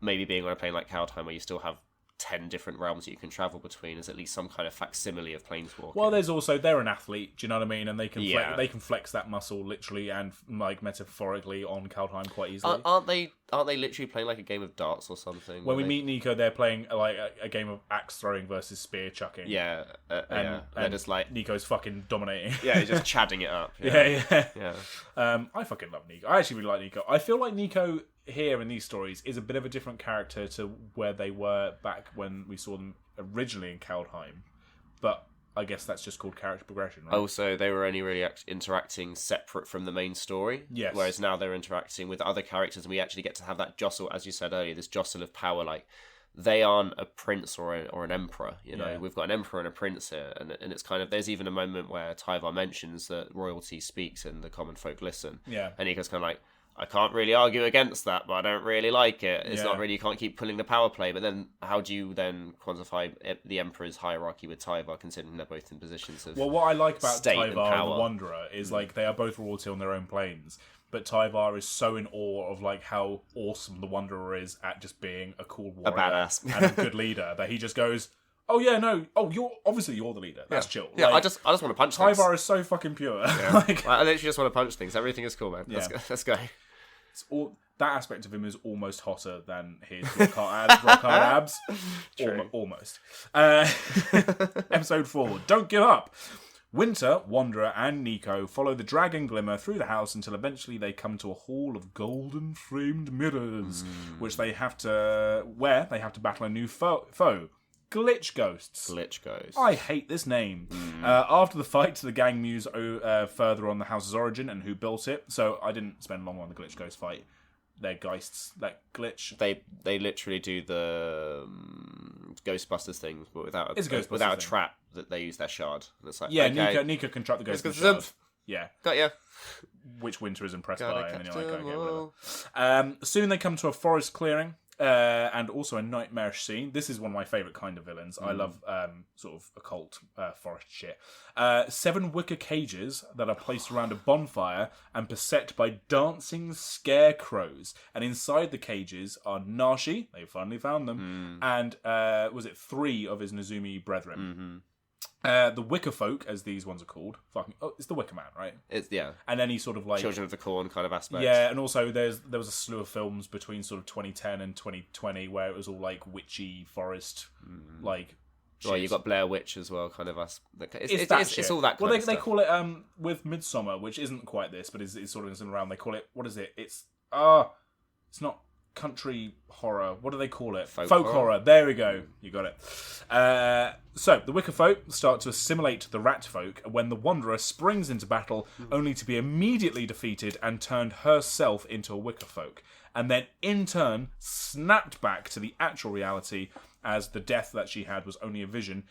maybe being on a plane like Kaldheim where you still have 10 different realms that you can travel between as at least some kind of facsimile of planeswalking. Well, there's also, they're an athlete, do you know what I mean? And they can Yeah. they can flex that muscle literally and like metaphorically on Kaldheim quite easily. Aren't they literally playing like a game of darts or something? When we meet Nico, they're playing like a game of axe throwing versus spear chucking. Yeah, and they're just like Nico's fucking dominating. yeah, he's just chadding it up. Yeah. I fucking love Nico. I actually really like Nico. I feel like Nico here in these stories is a bit of a different character to where they were back when we saw them originally in Kaldheim, but I guess that's just called character progression, right? Also, they were only really interacting separate from the main story. Yes. Whereas now they're interacting with other characters, and we actually get to have that jostle, as you said earlier, this jostle of power. Like, they aren't a prince or an emperor, you know. Yeah. We've got an emperor and a prince here, and it's kind of, there's even a moment where Tyvar mentions that royalty speaks and the common folk listen. Yeah. And he goes kind of like, I can't really argue against that, but I don't really like it. It's Yeah. not really, you can't keep pulling the power play. But then, how do you then quantify the Emperor's hierarchy with Tyvar, considering they're both in positions of Well, what I like about state and Tyvar and power? the Wanderer is like they are both royalty on their own planes, but Tyvar is so in awe of like how awesome the Wanderer is at just being a cool warrior, badass. and a good leader. That he just goes, "Oh yeah, no, oh you're the leader. That's chill." Yeah, Like, I just want to punch things. Tyvar is so fucking pure. Yeah. Like, I literally just want to punch things. Everything is cool, man. Yeah. Let's go. it's all, that aspect of him is almost hotter than his rock hard abs. True. Almost. Episode 4. Don't give up. Winter, Wanderer, and Nico follow the dragon glimmer through the house until eventually they come to a hall of golden framed mirrors, which they have to battle a new foe. Glitch ghosts. Glitch goes. I hate this name. After the fight, the gang muse further on the house's origin and who built it. So I didn't spend long on the Glitch Ghost fight. They're geists that glitch. They literally do the Ghostbusters thing, but without It's a Ghostbusters without a thing. trap that they use their shard. And it's like, Yeah, okay, Nico can trap the ghost. Let's with go the shard. Yeah, got ya. which Winter is impressed Gotta by, and then catch you're like, them okay, all. whatever. Soon they come to a forest clearing. And also a nightmarish scene. This is one of my favourite kind of villains. I love sort of occult forest shit. 7 wicker cages that are placed around a bonfire and beset by dancing scarecrows. And inside the cages are Nashi, they finally found them, and was it 3 of his Nezumi brethren. Mm-hmm. The Wicker Folk, as these ones are called. It's the Wicker Man, right? It's And any sort of like Children of the Corn kind of aspect. yeah, and also there was a slew of films between sort of 2010 and 2020 where it was all like witchy forest, like. Well, shit. you got Blair Witch as well, kind of us. It's all that. Kind well, of they stuff. call it with Midsummer, which isn't quite this, but is sort of in some round. They call it, what is it? It's not country horror. What do they call it? Folk horror. There we go. You got it. So the Wicker Folk start to assimilate the Rat Folk when the Wanderer springs into battle, only to be immediately defeated and turned herself into a Wicker Folk, and then in turn snapped back to the actual reality as the death that she had was only a vision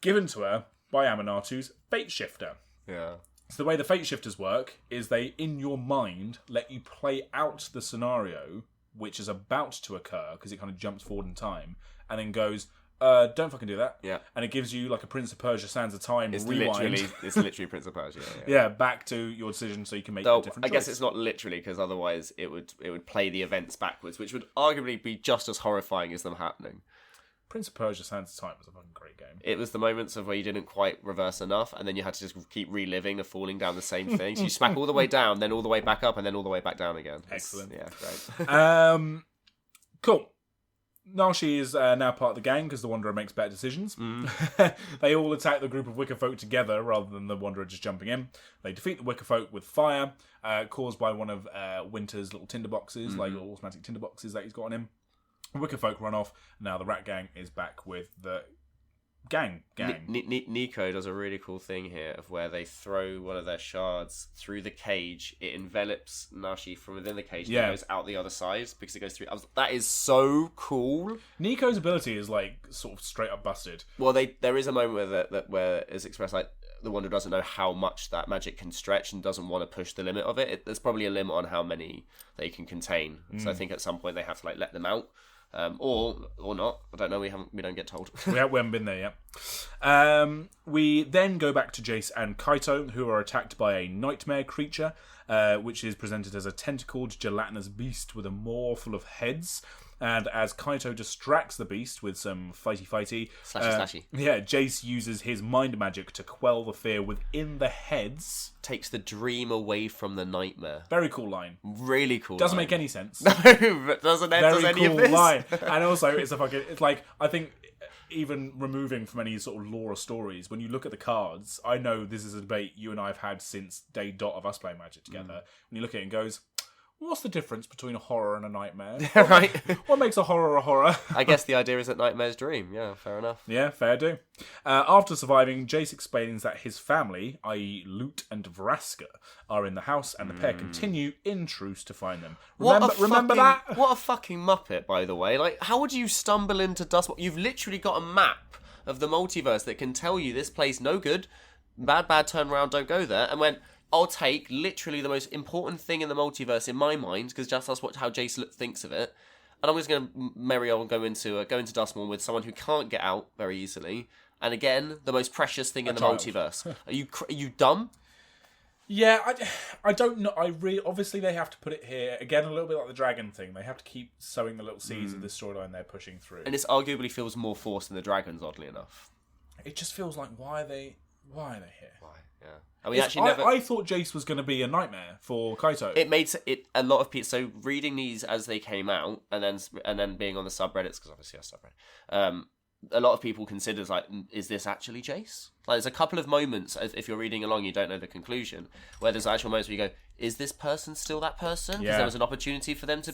given to her by Aminatu's Fate Shifter. Yeah. So the way the Fate Shifters work is they, in your mind, let you play out the scenario which is about to occur, because it kind of jumps forward in time, and then goes, don't fucking do that. Yeah. And it gives you like a Prince of Persia Sands of Time It's rewind. literally Prince of Persia. Yeah, back to your decision so you can make a Though, different I choice. guess it's not literally, because otherwise it would play the events backwards, which would arguably be just as horrifying as them happening. Prince of Persia Sands of Time was a fucking great game. It was the moments of where you didn't quite reverse enough, and then you had to just keep reliving of falling down the same thing. So you smack all the way down, then all the way back up, and then all the way back down again. Excellent. Yeah, great. Cool. Nashi is now part of the gang because the Wanderer makes better decisions. They all attack the group of Wicker Folk together rather than the Wanderer just jumping in. They defeat the Wicker Folk with fire, caused by one of Winter's little tinderboxes, like little automatic tinderboxes that he's got on him. Wicker Folk run off. Now the Rat Gang is back with the gang. Nico does a really cool thing here of where they throw one of their shards through the cage. It envelops Nashi from within the cage and it goes out the other side because it goes through. That is so cool. Nico's ability is like sort of straight up busted. Well, there is a moment where it's expressed like the Wanderer doesn't know how much that magic can stretch and doesn't want to push the limit of it. There's probably a limit on how many they can contain. So I think at some point they have to like let them out. Or not. I don't know. We don't get told. We haven't been there yet. We then go back to Jace and Kaito, who are attacked by a nightmare creature, which is presented as a tentacled, gelatinous beast with a maw full of heads. And as Kaito distracts the beast with some fighty, Slashy. yeah, Jace uses his mind magic to quell the fear within the heads. Takes the dream away from the nightmare. Very cool line. Really cool. Doesn't make any sense. No, but doesn't Very does any cool of this. line. And also, it's like, I think, even removing from any sort of lore or stories, when you look at the cards, I know this is a debate you and I have had since day dot of us playing Magic together. When you look at it and goes, what's the difference between a horror and a nightmare? Right. What makes a horror? I guess the idea is that nightmare's dream. Yeah, fair enough. Yeah, fair do. After surviving, Jace explains that his family, i.e. Lute and Vraska, are in the house, and the pair continue in truce to find them. Remember that? What a fucking muppet, by the way. Like, how would you stumble into Duskmourn? You've literally got a map of the multiverse that can tell you this place no good, bad, turn around, don't go there, and went, I'll take literally the most important thing in the multiverse in my mind, because just that's how Jace thinks of it, and I'm just going to marry on, go into Duskmourn with someone who can't get out very easily, and again, the most precious thing in the multiverse. Are you dumb? Yeah, I don't know. Obviously they have to put it here again, a little bit like the dragon thing. They have to keep sowing the little seeds of this storyline they're pushing through, and it arguably feels more forced than the dragons. Oddly enough, it just feels like why are they here? Why? Yeah. I thought Jace was going to be a nightmare for Kaito. It made it a lot of people. So reading these as they came out, and then being on the subreddits, because obviously I subreddit. A lot of people consider like, is this actually Jace? Like, there's a couple of moments if you're reading along, you don't know the conclusion, where there's actual moments where you go, is this person still that person? Because there was an opportunity for them to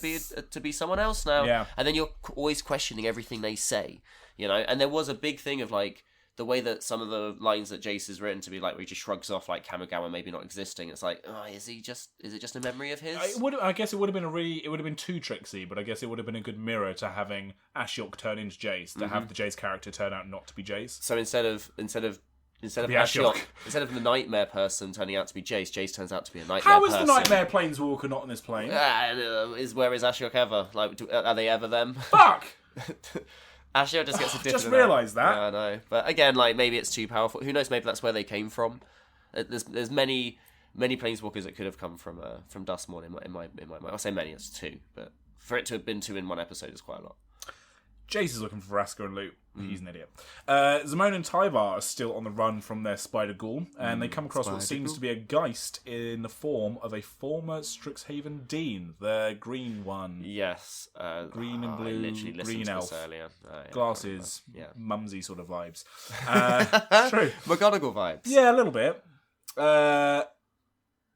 be someone else now. Yeah. And then you're always questioning everything they say, you know. And there was a big thing of like, the way that some of the lines that Jace has written to be like, where he just shrugs off like Kamigawa maybe not existing. It's like, is it just a memory of his? I guess it would have been too tricksy, but I guess it would have been a good mirror to having Ashiok turn into Jace, to have the Jace character turn out not to be Jace. So instead of Ashiok. instead of the nightmare person turning out to be Jace turns out to be a nightmare How is person. the nightmare planeswalker not on this plane? Where is Ashiok ever? Like, are they ever them? Fuck! Ashiok just gets a different. Just realised that. Yeah, I know. But again, like, maybe it's too powerful. Who knows? Maybe that's where they came from. There's many planeswalkers that could have come from Duskmourn in my mind. I'll say many. It's two, but for it to have been two in one episode is quite a lot. Jace is looking for Vraska and Lute. He's an idiot. Zamone and Tyvar are still on the run from their spider ghoul, and they come across what seems to be a Geist in the form of a former Strixhaven Dean, the green one. Yes. Green and blue, I literally listened green to elf. this earlier. Glasses, mumsy sort of vibes. True. McGonagall vibes. Yeah, a little bit.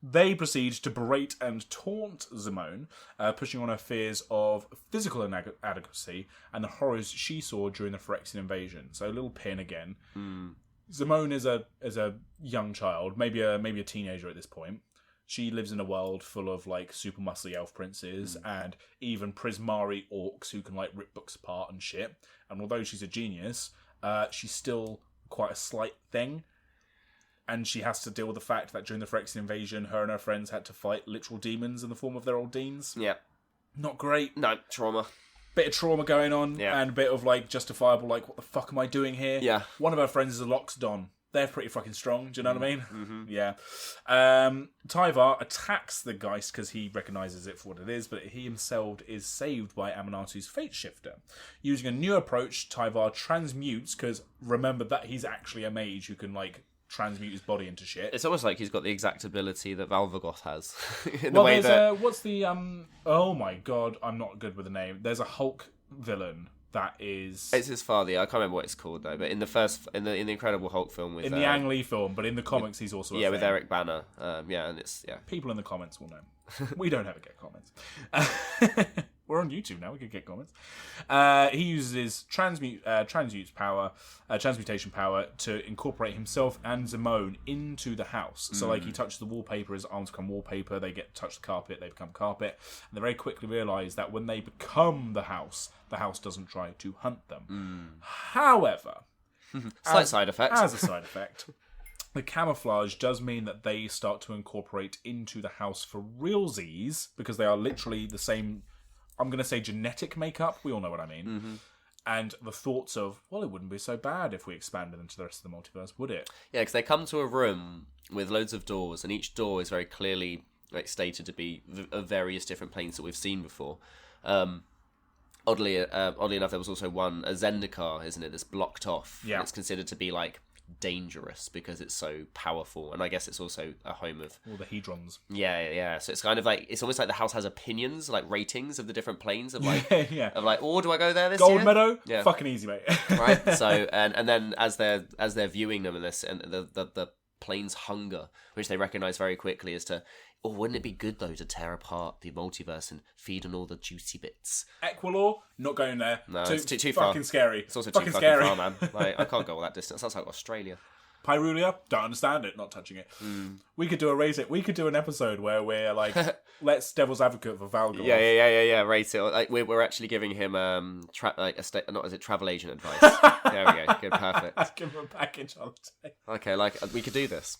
They proceed to berate and taunt Zamone, pushing on her fears of physical inadequacy and the horrors she saw during the Phyrexian invasion. So a little pin again. Zamone is a young child, maybe a teenager at this point. She lives in a world full of like super muscly elf princes and even Prismari orcs who can like rip books apart and shit. And although she's a genius, she's still quite a slight thing. And she has to deal with the fact that during the Phyrexian invasion, her and her friends had to fight literal demons in the form of their old deans. Yeah. Not great. No, trauma. Bit of trauma going on, Yeah. and a bit of like justifiable, like, what the fuck am I doing here? Yeah. One of her friends is a Loxodon. They're pretty fucking strong, do you know what I mean? Mm-hmm. Yeah. Tyvar attacks the Geist because he recognises it for what it is, but he himself is saved by Amanatu's Fate Shifter. Using a new approach, Tyvar transmutes, because remember that he's actually a mage who can, like, transmute his body into shit. It's almost like he's got the exact ability that Valvagoth has. What's the oh my god, I'm not good with the name. There's a Hulk villain that is. It's his father. I can't remember what it's called though. But in the Incredible Hulk film with the Ang Lee film, but in the comics he's also with Eric Banner. And it's People in the comments will know. We don't ever get comments. We're on YouTube now. We can get comments. He uses his transmutation power to incorporate himself and Zamone into the house. So, like, he touches the wallpaper, his arms become wallpaper. They get to touch the carpet, they become carpet. And they very quickly realise that when they become the house doesn't try to hunt them. However, side effect. As a side effect, the camouflage does mean that they start to incorporate into the house for realsies, because they are literally the same. I'm going to say genetic makeup. We all know what I mean. Mm-hmm. And the thoughts of, well, it wouldn't be so bad if we expanded into the rest of the multiverse, would it? Yeah, because they come to a room with loads of doors, and each door is very clearly like stated to be of various different planes that we've seen before. oddly enough, there was also a Zendikar, isn't it? That's blocked off. Yeah. It's considered to be like dangerous because it's so powerful, and I guess it's also a home of all the hedrons. Yeah. So it's kind of like, it's almost like the house has opinions, like ratings of the different planes of like, yeah. of like, oh, do I go there this Gold year? Meadow, Yeah. fucking easy, mate. Right. So and then as they're viewing them, and this and the plane's hunger, which they recognize very quickly, as to, oh, wouldn't it be good though to tear apart the multiverse and feed on all the juicy bits? Equilor, not going there. No, it's too far. Fucking scary. It's also fucking too fucking scary. far, man. Like, I can't go all that distance. That's like Australia. Pyrulia, don't understand it, not touching it. We could do We could do an episode where we're like, let's devil's advocate for Valgor. Yeah. Rate it. Like, we're actually giving him travel agent advice. There we go. Good, perfect. Give him a package holiday. Okay, like, we could do this.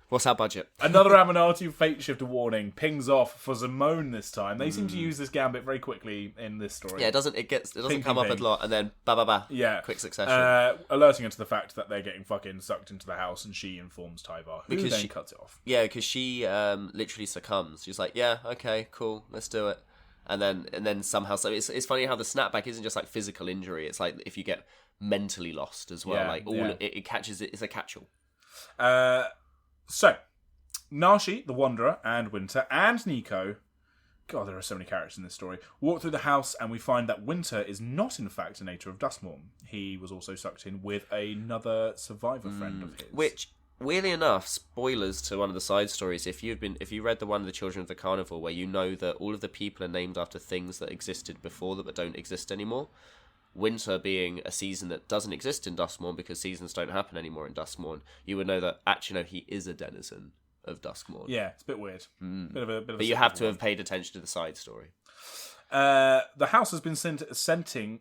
What's our budget? Another Aminati Fate Shifter warning pings off for Simone this time. They seem to use this gambit very quickly in this story. Yeah, it doesn't Ping, come up ping. a lot, and then ba. Yeah. Quick succession. Alerting her to the fact that they're getting fucking sucked into the house, and she informs Tyvar, who Because then she cuts it off. Yeah, because she literally succumbs. She's like, yeah, okay, cool, let's do it. And then somehow, so it's funny how the snapback isn't just like physical injury. It's like if you get mentally lost as well. Yeah, like yeah. it catches it. It's a catch-all. So, Nashi, the Wanderer, and Winter, and Nico, God, there are so many characters in this story, walk through the house, and we find that Winter is not, in fact, a native of Duskmourn. He was also sucked in with another survivor friend of his. Which, weirdly enough, spoilers to one of the side stories, if you read the one of the Children of the Carnival, where you know that all of the people are named after things that existed before that but don't exist anymore, Winter being a season that doesn't exist in Duskmourn because seasons don't happen anymore in Duskmourn, you would know that, actually, no, he is a denizen of Duskmourn. Yeah, it's a bit weird. But you have to have paid attention to the side story. The house has been sending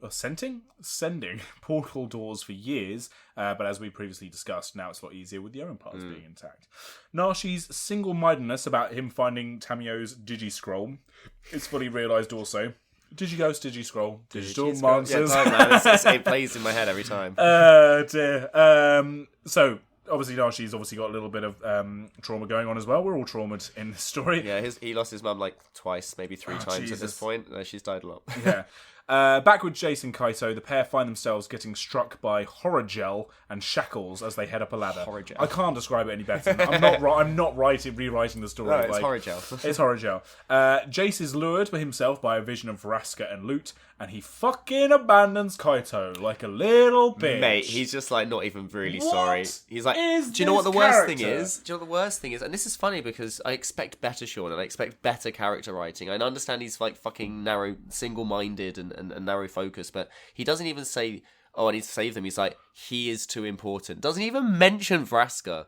portal doors for years, but as we previously discussed, now it's a lot easier with the Owen parts being intact. Nashi's single-mindedness about him finding Tamio's Digi-Scroll is fully realised also. Digighost, Digi-Scroll, digital monsters. Yeah, it plays in my head every time. Dear. So, obviously, Nashi's got a little bit of trauma going on as well. We're all traumatized in this story. Yeah, he lost his mum like twice, maybe three times Jesus. at this point. She's died a lot. Yeah. Back with Jace and Kaito, the pair find themselves getting struck by horror gel and shackles as they head up a ladder. Horror gel. I can't describe it any better. I'm not rewriting the story. No, it's horror gel. It's horror gel. Jace is lured by himself by a vision of Vraska and loot, and he fucking abandons Kaito like a little bitch. Mate, he's just like not even really What sorry. He's like, is do you know what the this worst thing character? is? Do you know what the worst thing is? And this is funny because I expect better Sean and I expect better character writing. I understand he's like fucking narrow, single-minded and narrow focus, but he doesn't even say, oh, I need to save them. He's like, he is too important. Doesn't even mention Vraska.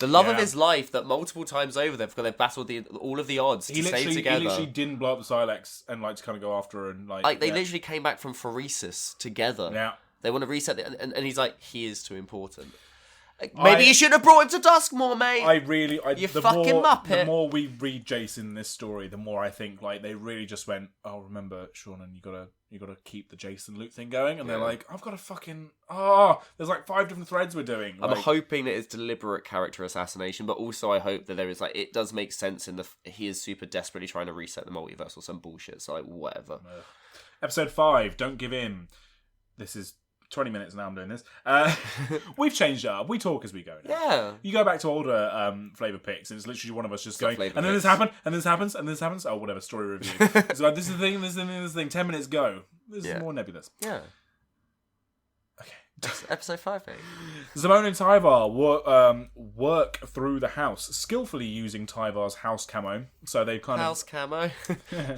The love of his life that multiple times over they've battled all of the odds to stay together. He literally didn't blow up the Silex and to kind of go after her and they literally came back from Phoresis together. Yeah. They want to reset it, and he's like, he is too important. Maybe you should have brought him to Duskmourn, mate. You fucking muppet. The more we read Jason in this story, the more I think they really just went, oh, remember, Sean, and you gotta keep the Jason loot thing going, and they're like, I've got to fucking there's like 5 different threads we're doing. I'm hoping that it's deliberate character assassination, but also I hope that there is it does make sense in he is super desperately trying to reset the multiverse or some bullshit. So whatever. Episode 5, Don't Give In. This is 20 minutes now I'm doing this. We've changed it up. We talk as we go now. Yeah. You go back to older flavour picks, and it's literally one of us just going, and then this happened, and this happens, and this happens. Oh, whatever, story review. It's like, this is the thing, this is the thing, this is the thing. 10 minutes go. This is more nebulous. Yeah. Okay. Episode 5, mate. Simone and Tyvar work through the house, skillfully using Tyvar's house camo. So they kind house camo.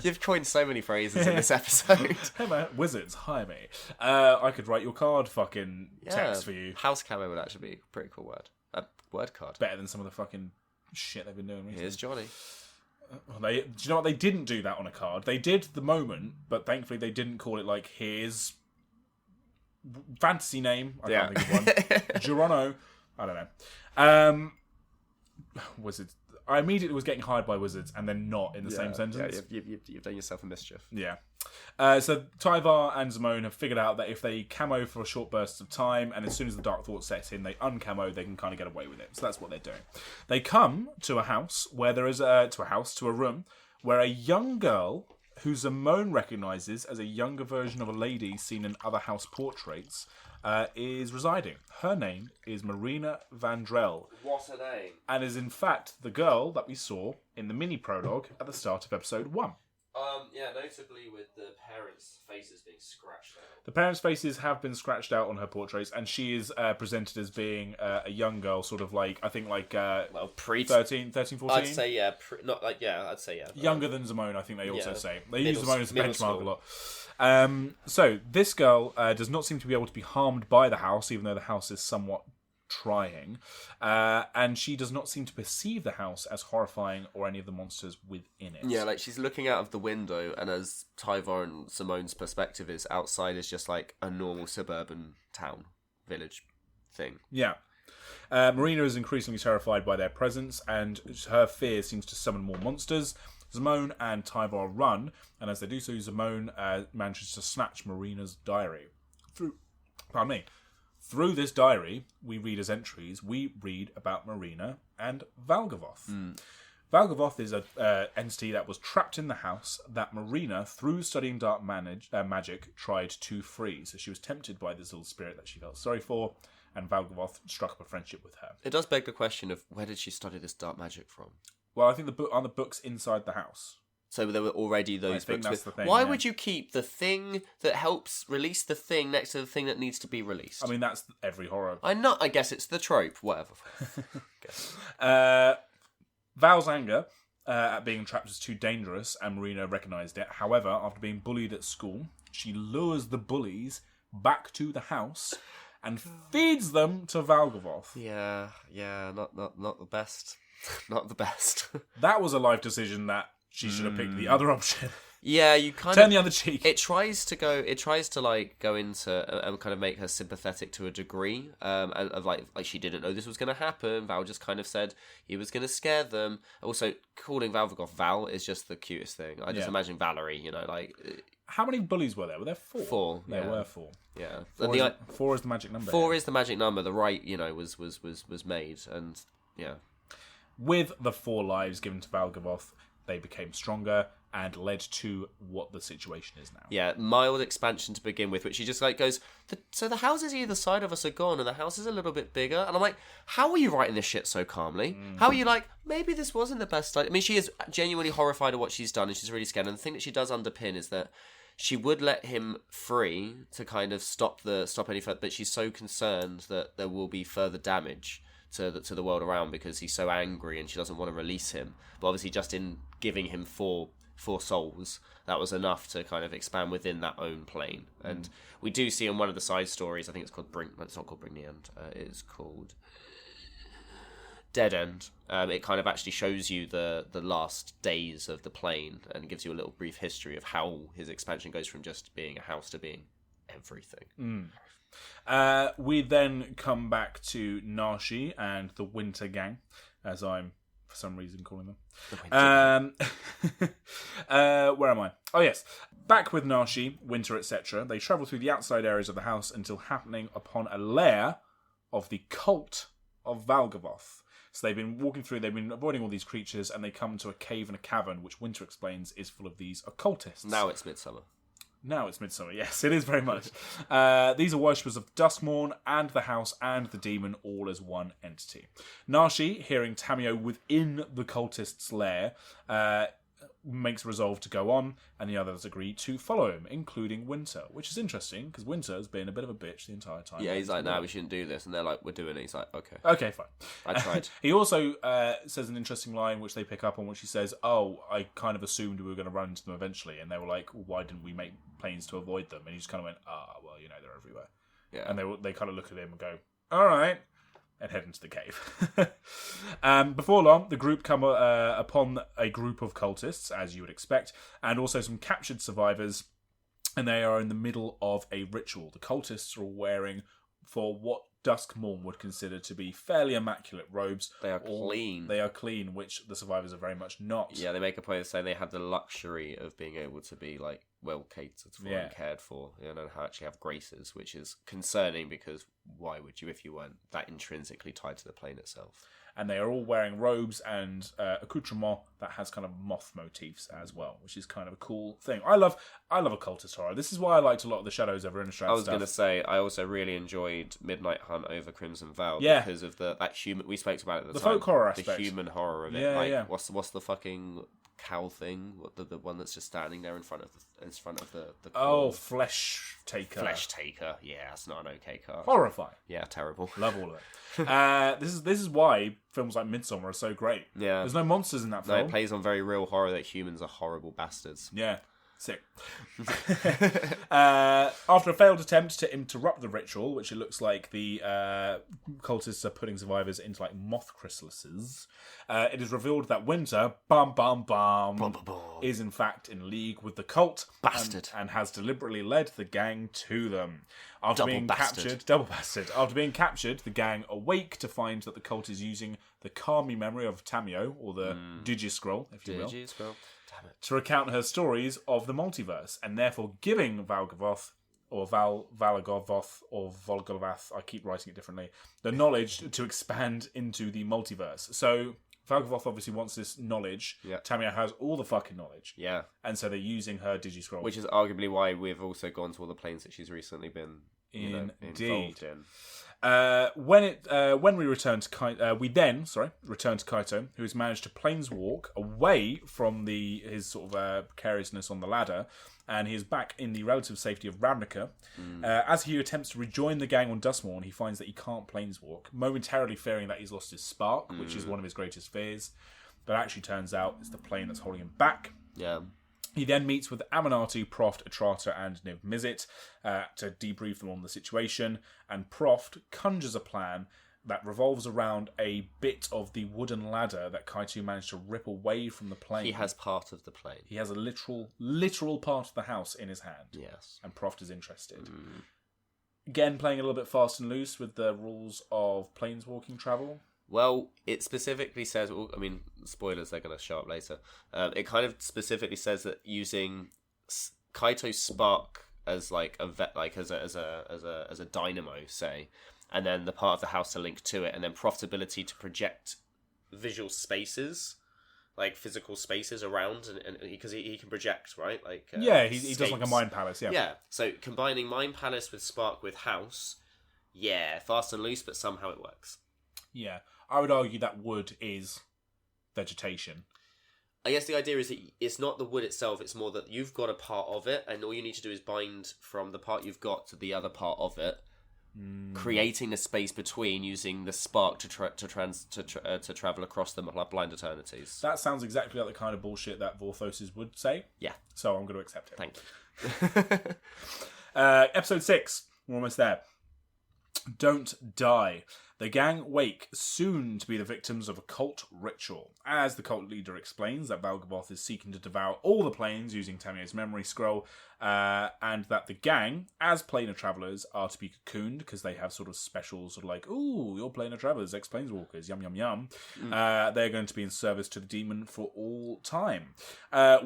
You've coined so many phrases in this episode. Hey man, wizards, hire me. I could write your card fucking text for you. House camo would actually be a pretty cool word. A word card. Better than some of the fucking shit they've been doing recently. Here's Johnny. Do you know what? They didn't do that on a card. They did the moment, but thankfully they didn't call it here's fantasy name. I can't think of one. Gerono. I don't know. Wizards. I immediately was getting hired by Wizards and then not in the same sentence. Yeah, you've done yourself a mischief. Yeah. So Tyvar and Simone have figured out that if they camo for short bursts of time, and as soon as the Dark Thought sets in, they uncamo, they can kind of get away with it. So that's what they're doing. They come to a house where there is to a room where a young girl who Zimone recognises as a younger version of a lady seen in other house portraits, is residing. Her name is Marina Vandrell. What a name. And is in fact the girl that we saw in the mini prologue at the start of episode 1. Yeah, notably with the parents' faces being scratched out. The parents' faces have been scratched out on her portraits, and she is presented as being a young girl, sort of like, I think like pre 13, 14? I'd say, yeah. I'd say, yeah. Younger than Zimone, I think they also say. They Middle- use Zimone as a middle benchmark school. a lot. So, this girl does not seem to be able to be harmed by the house, even though the house is somewhat trying. And she does not seem to perceive the house as horrifying or any of the monsters within it. Yeah, like she's looking out of the window, and as Tyvar and Simone's perspective is, outside is just like a normal suburban town, village thing. Yeah. Marina is increasingly terrified by their presence, and her fear seems to summon more monsters. Zimone and Tyvar run, and as they do so, Zimone manages to snatch Marina's diary. Through this diary, we read as entries, we read about Marina and Valgavoth. Valgavoth is an entity that was trapped in the house that Marina, through studying dark magic, tried to free. So she was tempted by this little spirit that she felt sorry for, and Valgavoth struck up a friendship with her. It does beg the question of where did she study this dark magic from? Well, I think are the books inside the house. So there were already those I think books. that's the thing, Why yeah. would you keep the thing that helps release the thing next to the thing that needs to be released? I mean, that's every horror. I guess it's the trope. Whatever. Val's anger at being trapped is too dangerous, and Marina recognised it. However, after being bullied at school, she lures the bullies back to the house and feeds them to Valgavoth. Yeah, not the best. Not the best. That was a life decision that she should have picked the other option. Yeah, you kind Turn of the other cheek. It tries to go into and kind of make her sympathetic to a degree. Of like she didn't know this was going to happen. Val just kind of said he was going to scare them. Also, calling Valgavoth Val is just the cutest thing. I just imagine Valerie, like. How many bullies were there? Were there 4? 4. There were 4. Yeah. 4 is the magic number. 4 is the magic number. The right, was made, and yeah. With the 4 lives given to Valgavoth, they became stronger and led to what the situation is now. Yeah, mild expansion to begin with, which she just like goes, so the houses either side of us are gone and the house is a little bit bigger. And I'm like, how are you writing this shit so calmly? How are you like, maybe this wasn't the best idea? I mean, she is genuinely horrified at what she's done and she's really scared. And the thing that she does underpin is that she would let him free to kind of stop any further, but she's so concerned that there will be further damage to the world around because he's so angry and she doesn't want to release him. But obviously just in giving him four souls, that was enough to kind of expand within that own plane. And we do see in one of the side stories, I think it's called it's not called Bring the End, it's called Dead End. It kind of actually shows you the last days of the plane and gives you a little brief history of how his expansion goes from just being a house to being everything. We then come back to Nashi and the Winter Gang, as I'm for some reason calling them. Where am I? Oh yes, back with Nashi, Winter, etc. They travel through the outside areas of the house until happening upon a lair of the cult of Valgavoth. So they've been walking through, they've been avoiding all these creatures, and they come to a cave and a cavern, which Winter explains is full of these occultists. Now it's midsummer. Now it's midsummer, yes, it is very much. These are worshippers of Duskmourn and the house and the demon all as one entity. Nashi, hearing Tamio within the cultist's lair, makes a resolve to go on, and the others agree to follow him, including Winter, which is interesting, because Winter has been a bit of a bitch the entire time. Yeah, he's like, no, we shouldn't do this, and they're like, we're doing it. He's like, okay. Okay, fine. I tried. He also says an interesting line, which they pick up on, which he says, I kind of assumed we were going to run into them eventually, and they were like, well, why didn't we make planes to avoid them? And he just kind of went, well, they're everywhere. Yeah. And they kind of look at him and go, all right, and head into the cave. Before long, the group come upon a group of cultists, as you would expect, and also some captured survivors, and they are in the middle of a ritual. The cultists are all wearing, for what Duskmourn would consider to be fairly immaculate robes. They are clean. They are clean, which the survivors are very much not. Yeah, they make a point of saying they have the luxury of being able to be like well catered for and cared for, and actually have graces, which is concerning because why would you if you weren't that intrinsically tied to the plane itself? and they are all wearing robes and accoutrement that has kind of moth motifs as well, which is kind of a cool thing. I love occultist horror. This is why I liked a lot of the Shadows over Innistrad. I was going to say, I also really enjoyed Midnight Hunt over Crimson Veil because of that human. We spoke about it at the time. Folk horror aspect, the human horror of it. Yeah. What's the fucking cow thing? What the one that's just standing there in front of the oh, Flesh Taker. Flesh Taker. Yeah, that's not an okay card. Horrifying. Yeah, terrible. Love all of it. This is why films like Midsommar are so great. Yeah, there's no monsters in that film. No, it plays on very real horror that humans are horrible bastards. Yeah. Sick. After a failed attempt to interrupt the ritual, which it looks like the cultists are putting survivors into like moth chrysalises, it is revealed that Winter, is in fact in league with the cult, bastard, and has deliberately led the gang to them. After being captured, After being captured, the gang awake to find that the cult is using the Kami memory of Tamio, or the Digiscroll, if you will. To recount her stories of the multiverse, and therefore giving Valgavoth, or Valagovoth, or Volgavath, I keep writing it differently, the knowledge to expand into the multiverse. So Valgavoth obviously wants this knowledge. Yeah. Tamio has all the fucking knowledge. Yeah. And so they're using her Digiscroll. Which is arguably why we've also gone to all the planes that she's recently been involved in. When we return to Kaito, return to Kaito, who has managed to planeswalk away from his sort of precariousness on the ladder, and he is back in the relative safety of Ravnica. As he attempts to rejoin the gang on Duskmourn, he finds that he can't planeswalk, momentarily fearing that he's lost his spark, which is one of his greatest fears. But actually turns out it's the plane that's holding him back. Yeah. He then meets with Aminati, Proft, Atrata, and Niv Mizzet to debrief them on the situation, and Proft conjures a plan that revolves around a bit of the wooden ladder that Kaito managed to rip away from the plane. He has part of the plane. He has a literal part of the house in his hand. Yes. And Proft is interested. Again, playing a little bit fast and loose with the rules of planeswalking travel. Well, it specifically says, spoilers, they're going to show up later. It kind of specifically says that using Kaito's spark as like as a dynamo, say, and then the part of the house to link to it, and then profitability to project visual spaces, like physical spaces around, and because he can project, right? Like he does like a mind palace, yeah. So combining mind palace with spark with house, fast and loose, but somehow it works. Yeah, I would argue that wood is vegetation. I guess the idea is that it's not the wood itself, it's more that you've got a part of it, and all you need to do is bind from the part you've got to the other part of it, creating a space between, using the spark to travel across the blind eternities. That sounds exactly like the kind of bullshit that Vorthoses would say. Yeah. So I'm going to accept it. Thank you. Episode 6. We're almost there. Don't die. The gang wake, soon to be the victims of a cult ritual. As the cult leader explains that Valgavoth is seeking to devour all the planes using Tamio's memory scroll, and that the gang, as planar travellers, are to be cocooned because they have sort of special, sort of like, ooh, you're planar travellers, ex-planeswalkers, yum, yum, yum. They're going to be in service to the demon for all time.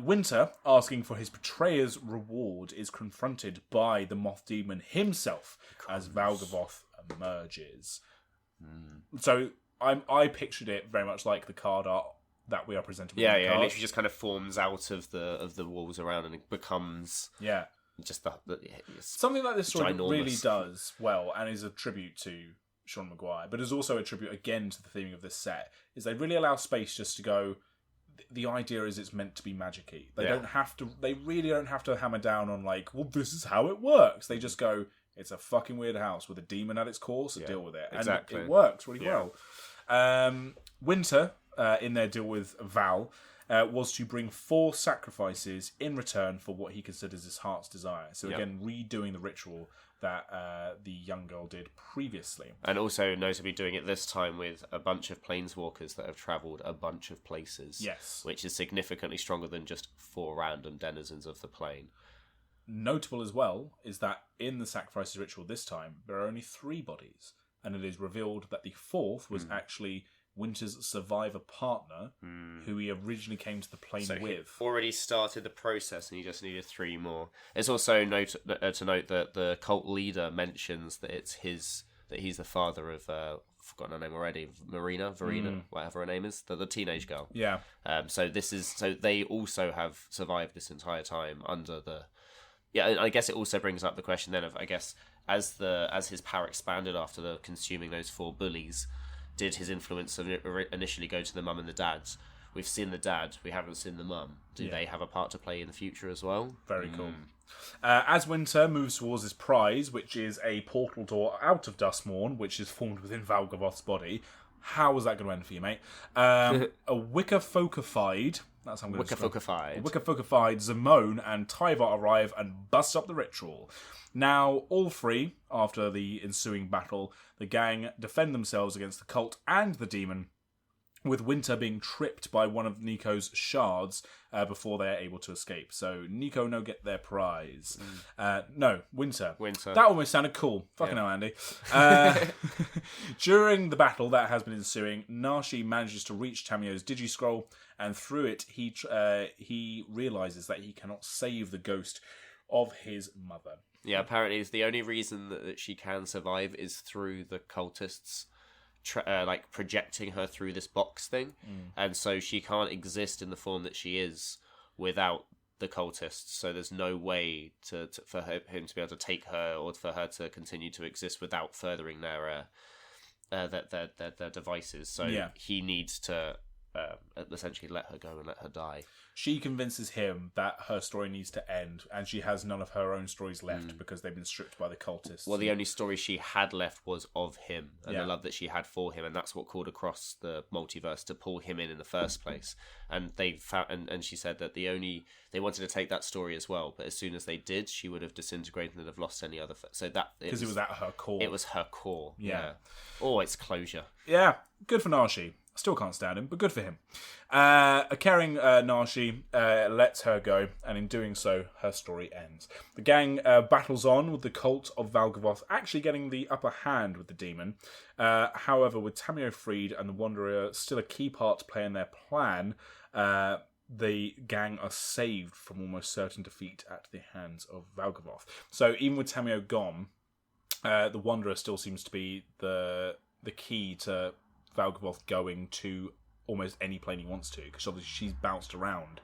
Winter, asking for his betrayer's reward, is confronted by the Moth Demon himself as Valgavoth emerges. So I pictured it very much like the card art that we are presented with. It literally just kind of forms out of the walls around, and it becomes just something like this story ginormous. Really does well, and is a tribute to Sean Maguire, but is also a tribute again to the theming of this set. Is they really allow space just to go. The idea is it's meant to be magic-y. They really don't have to hammer down on like, well, this is how it works. They just go, it's a fucking weird house with a demon at its core, so deal with it. Exactly. And it works really well. Winter, in their deal with Val, was to bring 4 sacrifices in return for what he considers his heart's desire. So again, redoing the ritual that the young girl did previously. And also notably doing it this time with a bunch of planeswalkers that have travelled a bunch of places. Yes. Which is significantly stronger than just 4 random denizens of the plane. Notable as well is that in the sacrifices ritual this time, there are only 3 bodies. And it is revealed that the 4th was actually Winter's survivor partner, who he originally came to the plane with. He already started the process, and he just needed 3 more. It's also to note that the cult leader mentions that he's the father of forgotten her name already, Verena, whatever her name is, the teenage girl. Yeah. So they also have survived this entire time under the. Yeah, I guess it also brings up the question then of, I guess, as his power expanded after the consuming those 4 bullies, did his influence initially go to the mum and the dads? We've seen the dad, we haven't seen the mum. Do they have a part to play in the future as well? Very cool. As Winter moves towards his prize, which is a portal door out of Duskmourn, which is formed within Valgavoth's body. How is that going to end for you, mate? A Wicca-fokified... That's how I'm going to Wicca-fokified. Wicca-fokified Zimone and Tyvar arrive and bust up the ritual. Now, all 3, after the ensuing battle, the gang defend themselves against the cult and the demon, with Winter being tripped by one of Nico's shards before they are able to escape. So Nico no get their prize. No, Winter. That almost sounded cool. Fucking hell, Andy. During the battle that has been ensuing, Nashi manages to reach Tamio's Digiscroll, and through it he realises that he cannot save the ghost of his mother. Yeah, apparently it's the only reason that she can survive is through the cultists projecting her through this box thing, and so she can't exist in the form that she is without the cultists. So there's no way for him to be able to take her, or for her to continue to exist without furthering their devices. So he needs to essentially let her go and let her die. She convinces him that her story needs to end, and she has none of her own stories left because they've been stripped by the cultists. Well, the only story she had left was of him and the love that she had for him, and that's what called across the multiverse to pull him in the first place. And they found, and she said that they wanted to take that story as well, but as soon as they did, she would have disintegrated and have lost any other. So that because it was at her core. It was her core. Yeah. Oh, it's closure. Yeah, good for Nashi. Still can't stand him, but good for him. A caring Nashi lets her go, and in doing so, her story ends. The gang battles on, with the cult of Valgavoth actually getting the upper hand with the demon. However, with Tamio freed and the Wanderer still a key part to play in their plan, the gang are saved from almost certain defeat at the hands of Valgavoth. So even with Tamio gone, the Wanderer still seems to be the key to Valgavoth going to almost any plane he wants to, because obviously she's bounced around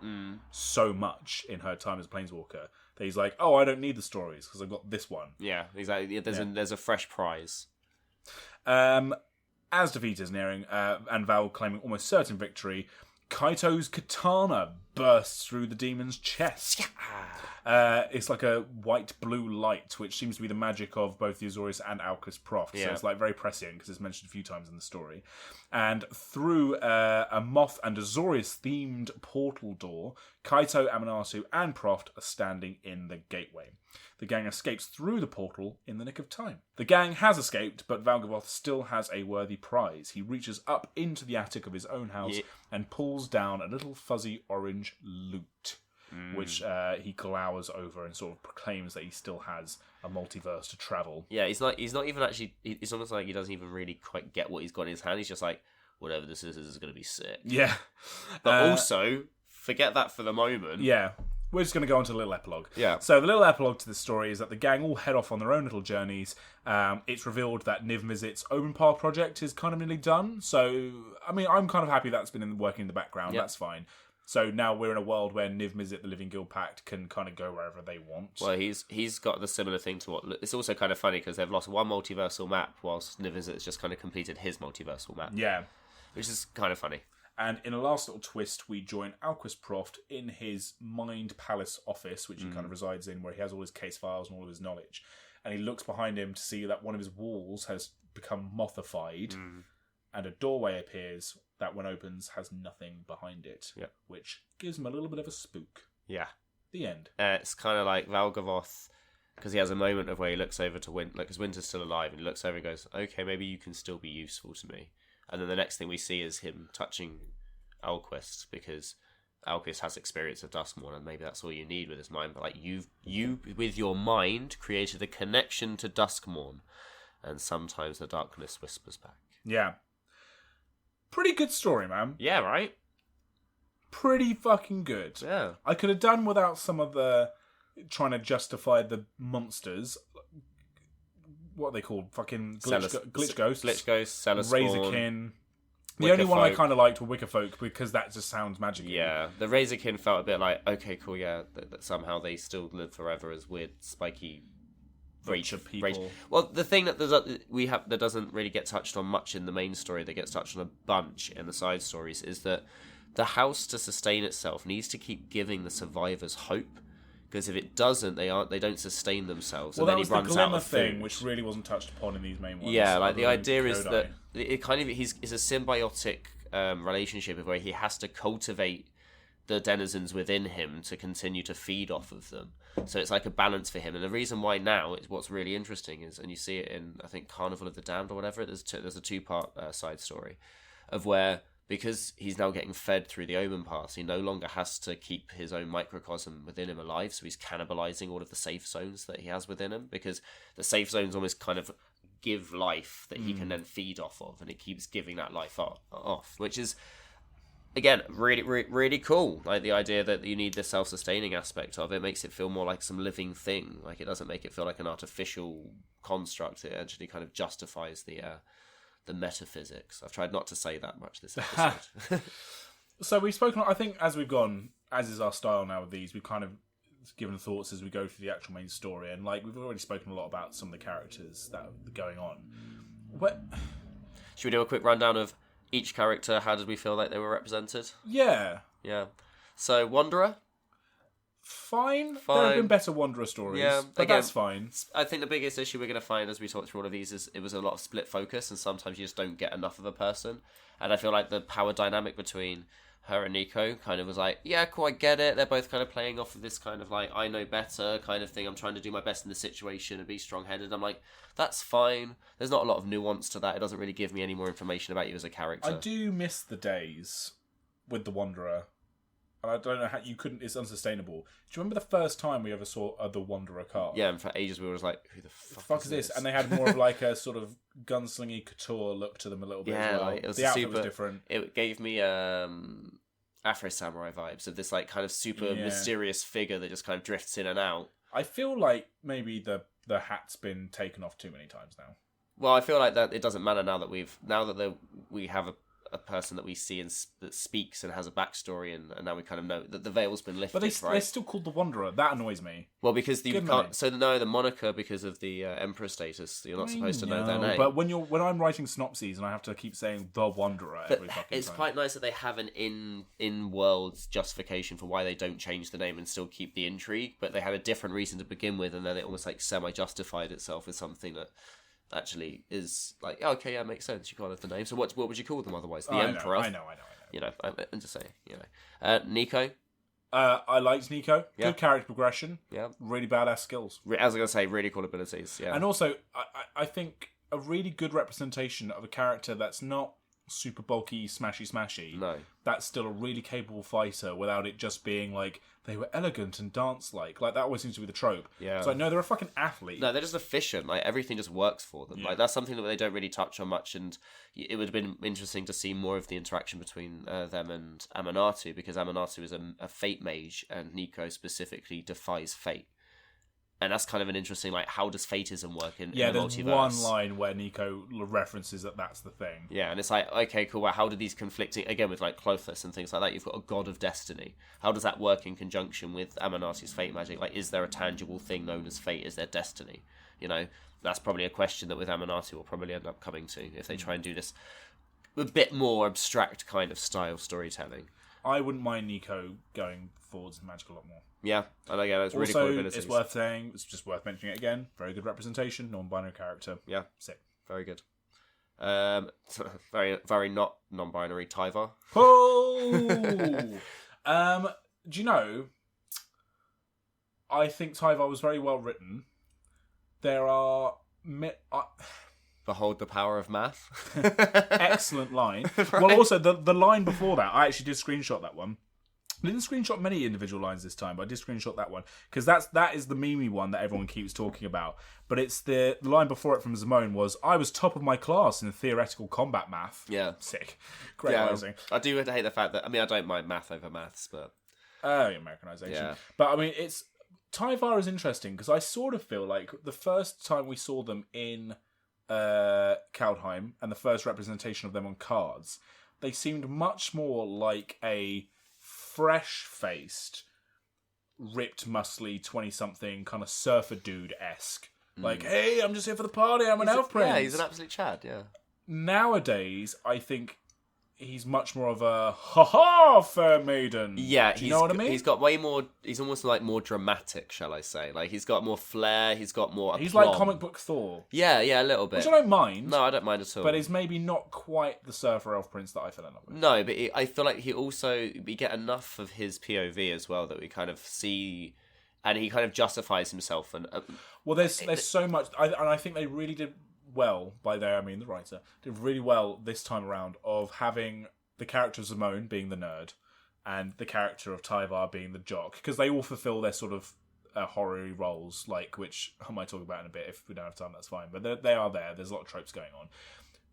so much in her time as a planeswalker that he's like, oh, I don't need the stories because I've got this one. Yeah, exactly. There's a fresh prize. As defeat is nearing, and Val claiming almost certain victory, Kaito's katana bursts through the demon's chest. It's like a white-blue light, which seems to be the magic of both the Azorius and Alcus Proft. So it's like very prescient, because it's mentioned a few times in the story. And through a Moth and Azorius-themed portal door, Kaito, Amanatu, and Proft are standing in the gateway. The gang escapes through the portal in the nick of time. The gang has escaped, but Valgavoth still has a worthy prize. He reaches up into the attic of his own house and pulls down a little fuzzy orange loot, which he glowers over and sort of proclaims that he still has a multiverse to travel. Yeah, he's not even actually... It's almost like he doesn't even really quite get what he's got in his hand. He's just like, whatever this is going to be sick. Yeah. But also, forget that for the moment. Yeah. We're just going to go on to a little epilogue. Yeah. So the little epilogue to this story is that the gang all head off on their own little journeys. It's revealed that Niv Mizzet's Openpath project is kind of nearly done. So, I mean, I'm kind of happy that's been working in the background. Yep. That's fine. So now we're in a world where Niv Mizzet, the Living Guild Pact, can kind of go wherever they want. Well, he's got the similar thing to what... It's also kind of funny because they've lost one multiversal map whilst Niv Mizzet has just kind of completed his multiversal map. Yeah. Which is kind of funny. And in a last little twist, we join Alquist Proft in his Mind Palace office, which he kind of resides in, where he has all his case files and all of his knowledge. And he looks behind him to see that one of his walls has become mothified, and a doorway appears that, when opens, has nothing behind it, which gives him a little bit of a spook. Yeah. The end. It's kind of like Valgavoth, because he has a moment of where he looks over to Winter, because Winter's still alive, and he looks over and goes, okay, maybe you can still be useful to me. And then the next thing we see is him touching Alquist, because Alquist has experience of Duskmourn, and maybe that's all you need with his mind. But like you with your mind created a connection to Duskmourn, and sometimes the darkness whispers back. Yeah. Pretty good story, man. Yeah, right? Pretty fucking good. Yeah. I could have done without some of the trying to justify the monsters. what are they called? Fucking glitch ghosts. Glitch ghosts, Cellar Spawn, Razorkin. The only one I kind of liked were Wickerfolk because that just sounds magical. Yeah, the Razorkin felt a bit like, okay, cool, yeah, that somehow they still live forever as weird, spiky Vulture people. Well, the thing that that doesn't really get touched on much in the main story, that gets touched on a bunch in the side stories, is that the house, to sustain itself, needs to keep giving the survivors hope. Because if it doesn't, they don't sustain themselves, well, and then he runs out of thing, which really wasn't touched upon in these main ones. Yeah, like the idea is that it kind of it's a symbiotic relationship of where he has to cultivate the denizens within him to continue to feed off of them. So it's like a balance for him. And the reason why now, what's really interesting is, and you see it in, I think, Carnival of the Damned or whatever, there's a 2-part side story of where, because he's now getting fed through the Omen Pass, he no longer has to keep his own microcosm within him alive, so he's cannibalizing all of the safe zones that he has within him, because the safe zones almost kind of give life that he can then feed off of, and it keeps giving that life off, which is, again, really, really, really cool. Like, the idea that you need the self-sustaining aspect of it makes it feel more like some living thing. Like, it doesn't make it feel like an artificial construct. It actually kind of justifies the metaphysics. I've tried not to say that much this episode. So we've spoken, I think, as we've gone, as is our style now with these, we've kind of given thoughts as we go through the actual main story, and like we've already spoken a lot about some of the characters that are going on. Should we do a quick rundown of each character? How did we feel like they were represented? Yeah. So, Wanderer? Fine. There have been better Wanderer stories, but again, that's fine. I think the biggest issue we're going to find as we talk through all of these is it was a lot of split focus, and sometimes you just don't get enough of a person. And I feel like the power dynamic between her and Nico kind of was like, yeah, cool, I get it. They're both kind of playing off of this kind of like, I know better kind of thing. I'm trying to do my best in the situation and be strong-headed. I'm like, that's fine. There's not a lot of nuance to that. It doesn't really give me any more information about you as a character. I do miss the days with the Wanderer. And I don't know how you couldn't. It's unsustainable. Do you remember the first time we ever saw the Wanderer card? Yeah, and for ages we were like, "Who the fuck is this?" And they had more of like a sort of gunslingy couture look to them a little bit. Yeah, as well. like, it was the outfit was different. It gave me Afro Samurai vibes of this like kind of super mysterious figure that just kind of drifts in and out. I feel like maybe the hat's been taken off too many times now. Well, I feel like that it doesn't matter now that we have a person that we see and that speaks and has a backstory, and now we kind of know that the veil's been lifted. But they're still called the Wanderer. That annoys me. Well, because you can't. So the moniker, because of the Emperor status, you're not supposed to know their name. But when I'm writing synopses and I have to keep saying the Wanderer every fucking it's time. Quite nice that they have an in-world justification for why they don't change the name and still keep the intrigue. But they had a different reason to begin with, and then it almost like semi-justified itself with something that actually is like, oh, okay, yeah, makes sense. You can't have the name. So what would you call them otherwise? The Emperor. I know. You know, I'm just saying. You know, Nico. I liked Nico. Yeah. Good character progression. Yeah. Really badass skills. As I was gonna say, really cool abilities. Yeah. And also, I think a really good representation of a character that's not super bulky, smashy. No. That's still a really capable fighter without it just being like they were elegant and dance-like. Like, that always seems to be the trope. Yeah. It's like, no, they're a fucking athlete. No, they're just efficient. Like, everything just works for them. Yeah. Like, that's something that they don't really touch on much, and it would have been interesting to see more of the interaction between them and Amanatu, because Amanatu is a fate mage, and Nico specifically defies fate. And that's kind of an interesting, like, how does fatism work in the multiverse? Yeah, there's one line where Nico references that that's the thing. Yeah, and it's like, okay, cool, well, how do these conflicting, again, with, like, Clothis and things like that, you've got a god of destiny. How does that work in conjunction with Amanatu's fate magic? Like, is there a tangible thing known as fate? Is there destiny? You know, that's probably a question that with Amanatu will probably end up coming to if they try and do this a bit more abstract kind of style storytelling. I wouldn't mind Nico going forwards in Magic a lot more. Yeah, and again, it's really also, cool abilities. It's worth saying, it's just worth mentioning it again, very good representation, non-binary character. Yeah. Sick. Very good. Very, very not non-binary, Tyvar. Oh! Do you know, I think Tyvar was very well written. There are... Behold the power of math. Excellent line. Right. Well, also, the line before that, I actually did screenshot that one. I didn't screenshot many individual lines this time, but I did screenshot that one. Because that is the meme one that everyone keeps talking about. But it's the line before it from Zimone was, I was top of my class in theoretical combat math. Yeah. Sick. Great writing. I do hate the fact that, I mean, I don't mind math over maths, but... Americanization. Yeah. But, I mean, it's... Tyvar is interesting because I sort of feel like the first time we saw them in Kaldheim and the first representation of them on cards, they seemed much more like a fresh-faced, ripped, muscly, 20-something kind of surfer dude-esque. Like, hey, I'm just here for the party, I'm an elf prince. Yeah, he's an absolute Chad, yeah. Nowadays, I think he's much more of a ha-ha, fair maiden. Yeah, do you know what I mean? He's got way more. He's almost like more dramatic, shall I say? Like he's got more flair. He's got more. He's aplomb. like comic book Thor. Yeah, a little bit. Which I don't mind. No, I don't mind at all. But he's maybe not quite the surfer elf prince that I fell in love with. No, but I feel like we get enough of his POV as well that we kind of see, and he kind of justifies himself. And well, there's so much, and I think they really did well. By there, I mean the writer did really well this time around of having the character of Simone being the nerd, and the character of Tyvar being the jock, because they all fulfill their sort of horror roles, like, which I might talk about in a bit. If we don't have time, that's fine. But they are there. There's a lot of tropes going on.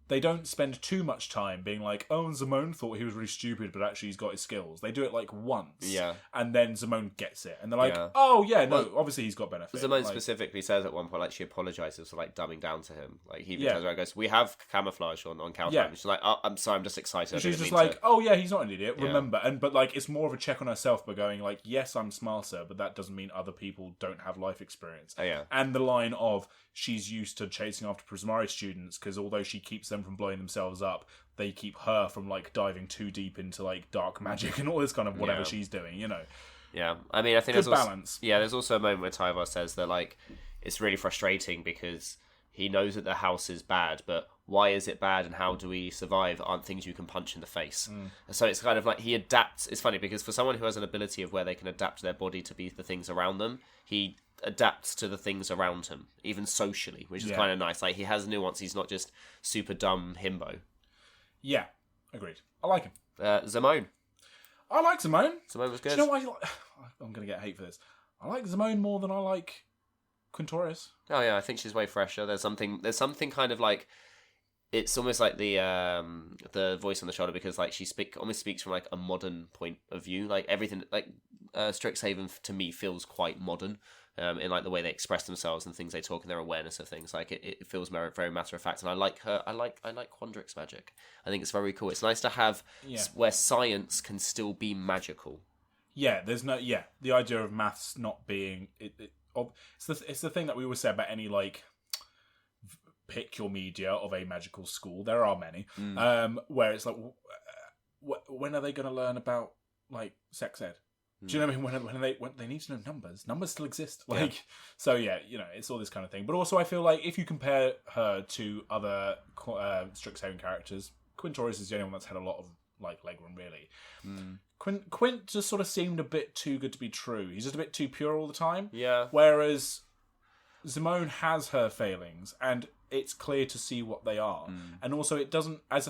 They don't spend too much time being like, oh, and Simone thought he was really stupid, but actually he's got his skills. They do it like once. Yeah. And then Simone gets it. And they're like, oh, yeah, no, well, obviously he's got benefit. Simone specifically says at one point, like, she apologises for, like, dumbing down to him. Like, he turns around and goes, we have camouflage on Kaldheim. Yeah. She's like, oh, I'm sorry, I'm just excited. She's just like, oh, yeah, he's not an idiot, remember. But, like, it's more of a check on herself by going, like, yes, I'm smarter, but that doesn't mean other people don't have life experience. Oh, yeah. And the line of, she's used to chasing after Prismari students, because although she keeps them from blowing themselves up, they keep her from like diving too deep into like dark magic and all this kind of whatever she's doing, you know. Yeah, I mean, I think good there's balance. There's also a moment where Tyvar says that like it's really frustrating because he knows that the house is bad, but why is it bad and how do we survive aren't things you can punch in the face. So it's kind of like he adapts. It's funny because for someone who has an ability of where they can adapt their body to be the things around them, he adapts to the things around him, even socially, which is kind of nice. Like he has nuance. He's not just super dumb himbo. Yeah, agreed. I like him. Simone. I like Simone. Simone was good. Do you know why? I'm going to get hate for this. I like Simone more than I like Quintorius. Oh yeah, I think she's way fresher. There's something kind of like, it's almost like the voice on the shoulder, because like she almost speaks from like a modern point of view. Like everything, like Strixhaven to me feels quite modern. In like the way they express themselves and things they talk and their awareness of things, like it feels very, very matter of fact. And I like her. I like Quandrix's magic. I think it's very cool. It's nice to have where science can still be magical. Yeah, there's no the idea of maths not being it's the thing that we always say about any like pick your media of a magical school. There are many where it's like when are they going to learn about like sex ed? Do you know what I mean? When they need to know numbers. Numbers still exist. So you know, it's all this kind of thing. But also, I feel like if you compare her to other Strixhaven characters, Quintorius is the only one that's had a lot of like legroom, really. Quint just sort of seemed a bit too good to be true. He's just a bit too pure all the time. Yeah. Whereas Simone has her failings, and it's clear to see what they are. And also, it doesn't as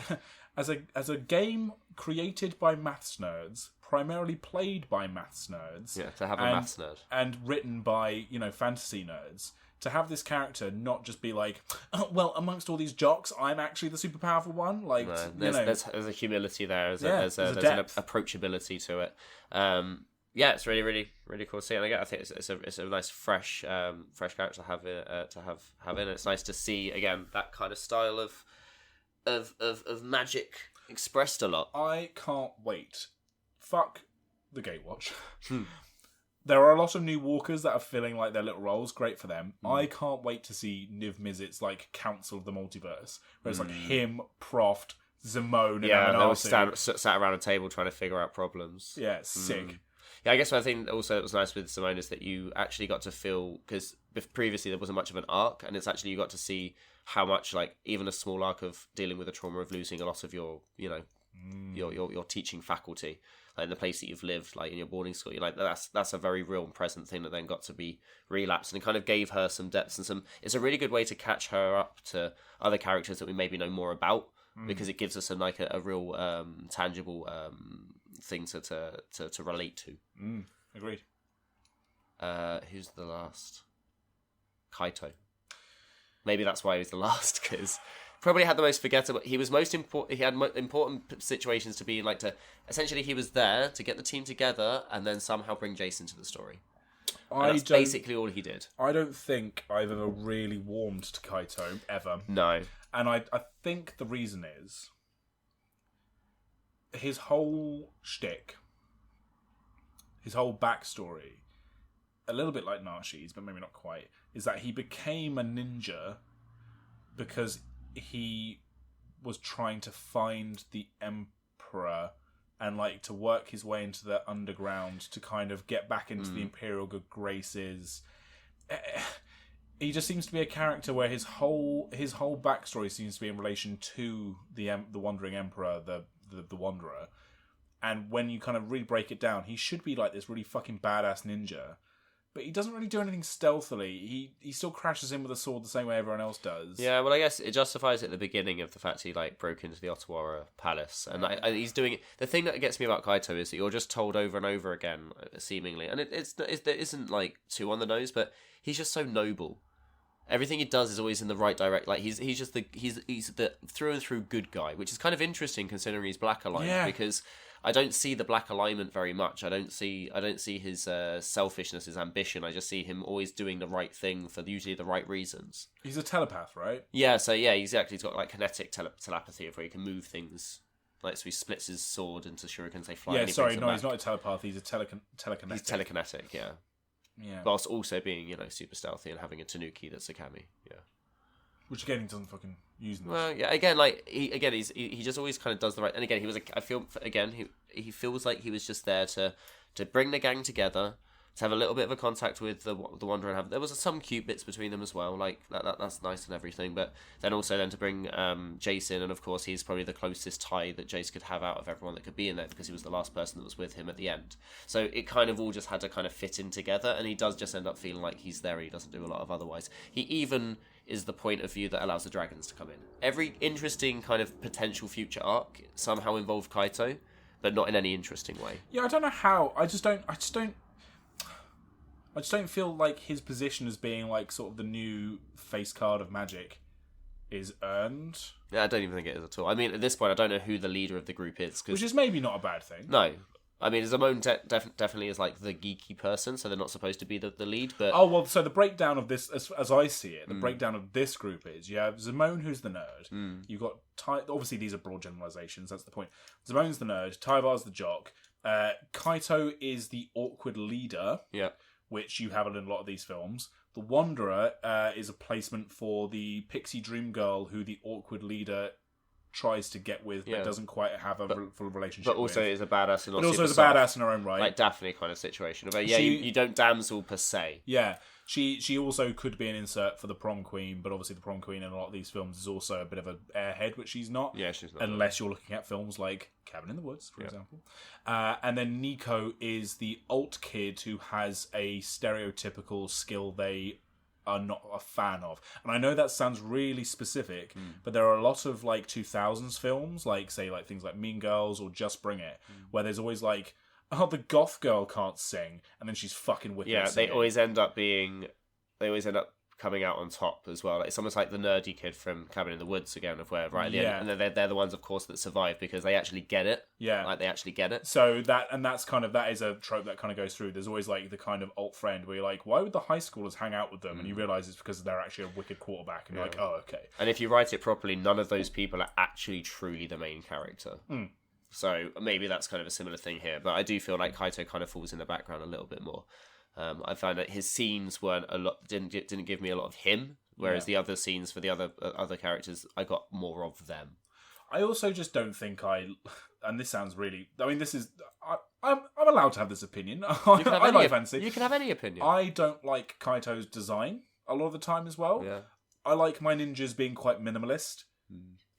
a game created by maths nerds, primarily played by maths nerds. Yeah, to have a maths nerd. And written by, you know, fantasy nerds. To have this character not just be like, oh, well, amongst all these jocks, I'm actually the super powerful one. Like, there's a humility there. There's an approachability to it. It's really, really, really cool to see. And again, I think it's a nice, fresh character to have in. It's nice to see again that kind of style of magic expressed a lot. I can't wait. Fuck the Gatewatch. There are a lot of new walkers that are filling like their little roles. Great for them. I can't wait to see Niv Mizzet's like Council of the Multiverse, where it's like him, Proft, Simone, and they all sat around a table trying to figure out problems. Yeah, it's sick. Yeah, I guess one thing also that was nice with Simone is that you actually got to feel, because previously there wasn't much of an arc, and it's actually you got to see how much like even a small arc of dealing with the trauma of losing a lot of your, you know, your teaching faculty. Like in the place that you've lived, like in your boarding school, you're like that's a very real and present thing that then got to be relapsed, and it kind of gave her some depth and some. It's a really good way to catch her up to other characters that we maybe know more about, because it gives us a real tangible thing to relate to. Agreed. Who's the last? Kaito. Maybe that's why he was the last, because probably had the most forgettable. He was most important. He had important situations to be in, essentially he was there to get the team together and then somehow bring Jason to the story. That's basically all he did. I don't think I've ever really warmed to Kaito, ever. No. And I think the reason is his whole shtick, his whole backstory, a little bit like Nashi's, but maybe not quite, is that he became a ninja because he was trying to find the Emperor and like to work his way into the underground to kind of get back into the Imperial good graces. He just seems to be a character where his whole backstory seems to be in relation to the Wandering Emperor, the Wanderer. And when you kind of really break it down, he should be like this really fucking badass ninja. But he doesn't really do anything stealthily. He still crashes in with a sword the same way everyone else does. Yeah, well, I guess it justifies it at the beginning of the fact he like broke into the Otawara Palace, and he's doing it. The thing that gets me about Kaito is that you're just told over and over again, seemingly, and it isn't like too on the nose, but he's just so noble. Everything he does is always in the right direct. Like he's the through and through good guy, which is kind of interesting considering he's black aligned because I don't see the black alignment very much. I don't see his selfishness, his ambition. I just see him always doing the right thing for usually the right reasons. He's a telepath, right? Yeah, so yeah, exactly. He's got like kinetic telepathy of where he can move things. Like, so he splits his sword into shurikens, they fly. Yeah, sorry, no, he's not a telepath. He's a telekinetic. He's telekinetic, yeah. Yeah. Whilst also being, super stealthy and having a tanuki that's a kami, yeah. Which again he doesn't fucking use. Well, yeah. Again, like he just always kind of does the right. And again, he feels like he was just there to bring the gang together, to have a little bit of a contact with the Wanderer. And there was some cute bits between them as well. Like that's nice and everything. But then also to bring Jace in, and of course he's probably the closest tie that Jace could have out of everyone that could be in there because he was the last person that was with him at the end. So it kind of all just had to kind of fit in together, and he does just end up feeling like he's there. He doesn't do a lot of otherwise. He even is the point of view that allows the dragons to come in. Every interesting kind of potential future arc somehow involved Kaito, but not in any interesting way. Yeah, I don't know how. I just don't feel like his position as being like sort of the new face card of Magic is earned. Yeah, I don't even think it is at all. I mean, at this point, I don't know who the leader of the group is. Which is maybe not a bad thing. No. I mean, Zamone definitely is like the geeky person, so they're not supposed to be the lead. But so the breakdown of this, as I see it, the breakdown of this group is you have Zamone, who's the nerd. You've got obviously these are broad generalizations. That's the point. Zamone's the nerd. Tyvar's the jock. Kaito is the awkward leader. Yeah. Which you have in a lot of these films. The Wanderer is a placement for the pixie dream girl who the awkward leader tries to get with, but doesn't quite have a full relationship with. But also is a badass and also is a badass in her own right. Like Daphne kind of situation. But yeah, you don't damsel per se. Yeah. She also could be an insert for the prom queen, but obviously the prom queen in a lot of these films is also a bit of an airhead, which she's not. Yeah, she's not. Unless you're looking at films like Cabin in the Woods, for example. And then Nico is the alt kid who has a stereotypical skill they are not a fan of. And I know that sounds really specific, but there are a lot of like 2000s films, like say like things like Mean Girls or Just Bring It, where there's always like, oh, the goth girl can't sing, and then she's fucking wicked. Yeah, they always end up coming out on top as well. Like, it's almost like the nerdy kid from Cabin in the Woods again, of where right at the end, and they're the ones, of course, that survive because they actually get it. Yeah, like they actually get it. So that is a trope that kind of goes through. There's always like the kind of alt friend where you're like, why would the high schoolers hang out with them? And you realise it's because they're actually a wicked quarterback, and you're like, oh, okay. And if you write it properly, none of those people are actually truly the main character. So maybe that's kind of a similar thing here. But I do feel like Kaito kind of falls in the background a little bit more. I found that his scenes weren't a lot, didn't give me a lot of him, whereas the other scenes for the other characters, I got more of them. I also just don't think and this sounds really, I mean, this is, I'm allowed to have this opinion. You can have any opinion. I don't like Kaito's design a lot of the time as well. Yeah. I like my ninjas being quite minimalist.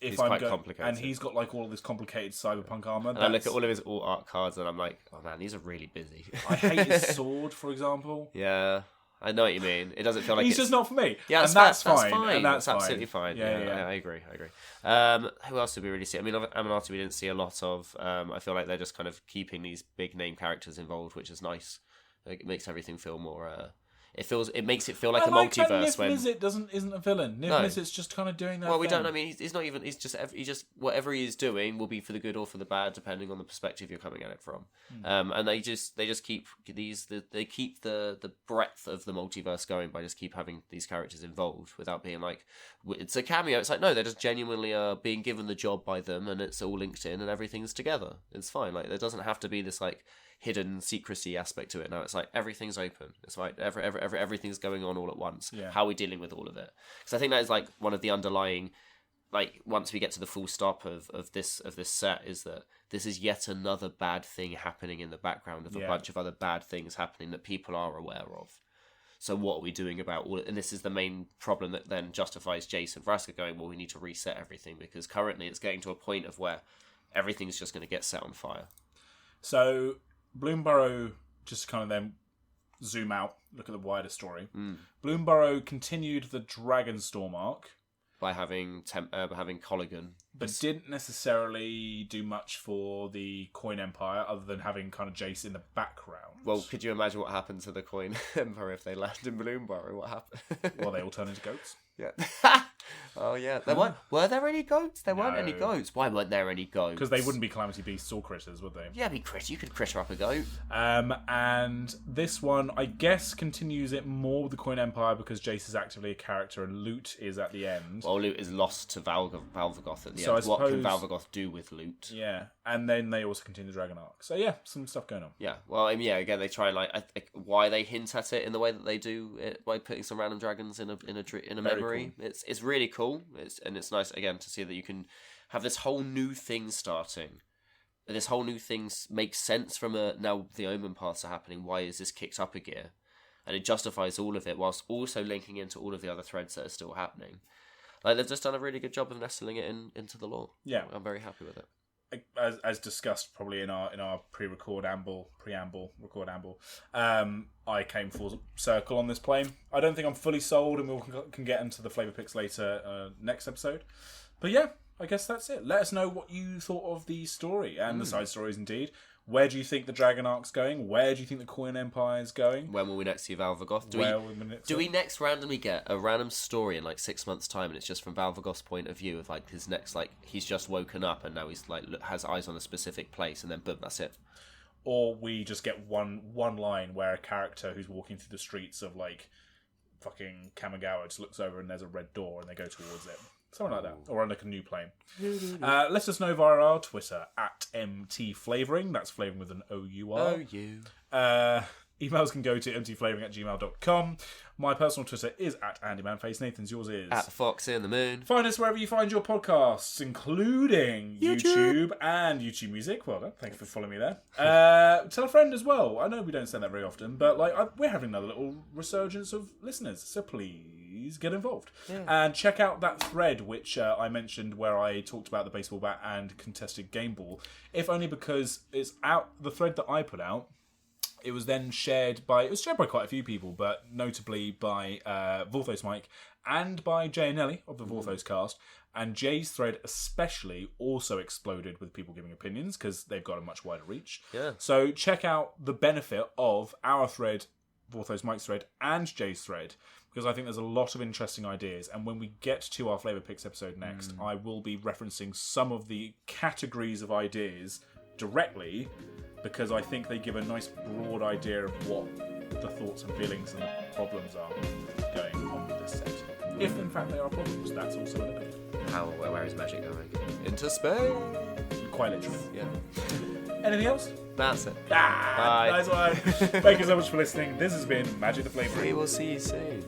He's quite complicated. And he's got like all of this complicated cyberpunk armor. And I look at all of his alt art cards and I'm like, oh man, these are really busy. I hate his sword, for example. Yeah, I know what you mean. It doesn't feel like he's just not for me. Yeah, that's fine. And that's absolutely fine. Yeah, I agree. Who else did we really see? I mean, Aminati we didn't see a lot of. I feel like they're just kind of keeping these big name characters involved, which is nice. It makes everything feel more It makes it feel like a like multiverse. Nif when Mizzet isn't a villain. Nif Mizzet's just kind of doing that. Well, we thing. don't. I mean, he's not even. He just whatever he is doing will be for the good or for the bad, depending on the perspective you're coming at it from. And they just keep the breadth of the multiverse going by just keep having these characters involved without being like it's a cameo. It's like no, they're just genuinely being given the job by them, and it's all linked in, and everything's together. It's fine. Like there doesn't have to be this like hidden secrecy aspect to it. Now it's like everything's open. It's like everything's going on all at once. Yeah. How are we dealing with all of it? Because I think that is like one of the underlying, like once we get to the full stop of this set, is that this is yet another bad thing happening in the background of a bunch of other bad things happening that people are aware of. So what are we doing about all? And this is the main problem that then justifies Jace and Vraska going, well, we need to reset everything, because currently it's getting to a point of where everything's just going to get set on fire. So Bloomburrow, just kind of then zoom out, look at the wider story. Bloomburrow continued the Dragonstorm arc by having Colligan, but didn't necessarily do much for the Coin Empire other than having kind of Jace in the background. Well, could you imagine what happened to the Coin Empire if they landed in Bloomburrow? What happened? Well, they all turned into goats. Yeah. Oh yeah. Were there any goats? There weren't any goats. Why weren't there any goats? Because they wouldn't be Calamity Beasts or critters, would they? Yeah, you could critter up a goat. And this one, I guess, continues it more with the Coin Empire because Jace is actively a character and Loot is at the end. Well, Loot is lost to Valvagoth at the So end. What can Valvagoth do with Loot? Yeah, and then they also continue the Dragon arc. So yeah, some stuff going on. Yeah, well, I mean, yeah. Again, they try why they hint at it in the way that they do it by putting some random dragons in a memory. Cool. It's really cool. It's nice again to see that you can have this whole new thing starting. This whole new thing makes sense from now the Omen paths are happening. Why is this kicked up a gear? And it justifies all of it whilst also linking into all of the other threads that are still happening. Like they've just done a really good job of nestling it into the lore. Yeah, I'm very happy with it. As discussed probably in our preamble, I came full circle on this plane. I don't think I'm fully sold, and we can get into the flavor picks later next episode. But yeah, I guess that's it. Let us know what you thought of the story and the side stories indeed. Where do you think the Dragon arc's going? Where do you think the Coin Empire is going? When will we next see Valvagoth? Do we next randomly get a random story in like 6 months' time, and it's just from Valvagoth's point of view of like his next, like he's just woken up and now he's like has eyes on a specific place, and then boom, that's it. Or we just get one line where a character who's walking through the streets of like fucking Kamigawa just looks over and there's a red door and they go towards it. Something like that. Or on like a new plane. Let us know via our Twitter at MTFlavouring. That's flavouring with an O-U-R. O-U. Emails can go to mtflavouring@gmail.com. My personal Twitter is at AndyManface. Nathan's, yours is at Fox in the Moon. Find us wherever you find your podcasts, including YouTube and YouTube Music. Well done. Thank you for following me there. Tell a friend as well. I know we don't say that very often, but we're having another little resurgence of listeners, so please get involved. Yeah. And check out that thread which I mentioned where I talked about the baseball bat and contested game ball, if only because it's out the thread that I put out. It was then shared by quite a few people, but notably by Vorthos Mike and by Jay and Ellie of the Vorthos cast. And Jay's thread especially also exploded with people giving opinions because they've got a much wider reach. Yeah. So check out the benefit of our thread, Vorthos Mike's thread, and Jay's thread, because I think there's a lot of interesting ideas. And when we get to our Flavor Picks episode next, I will be referencing some of the categories of ideas directly, because I think they give a nice broad idea of what the thoughts and feelings and the problems are going on with this set. If in fact they are problems, that's also an opinion. Where is magic going? Into space. Quite literally. Yeah. Anything else? That's it. Bye. Nice one. Thank you so much for listening. This has been Magic the Flavouring. We will see you soon.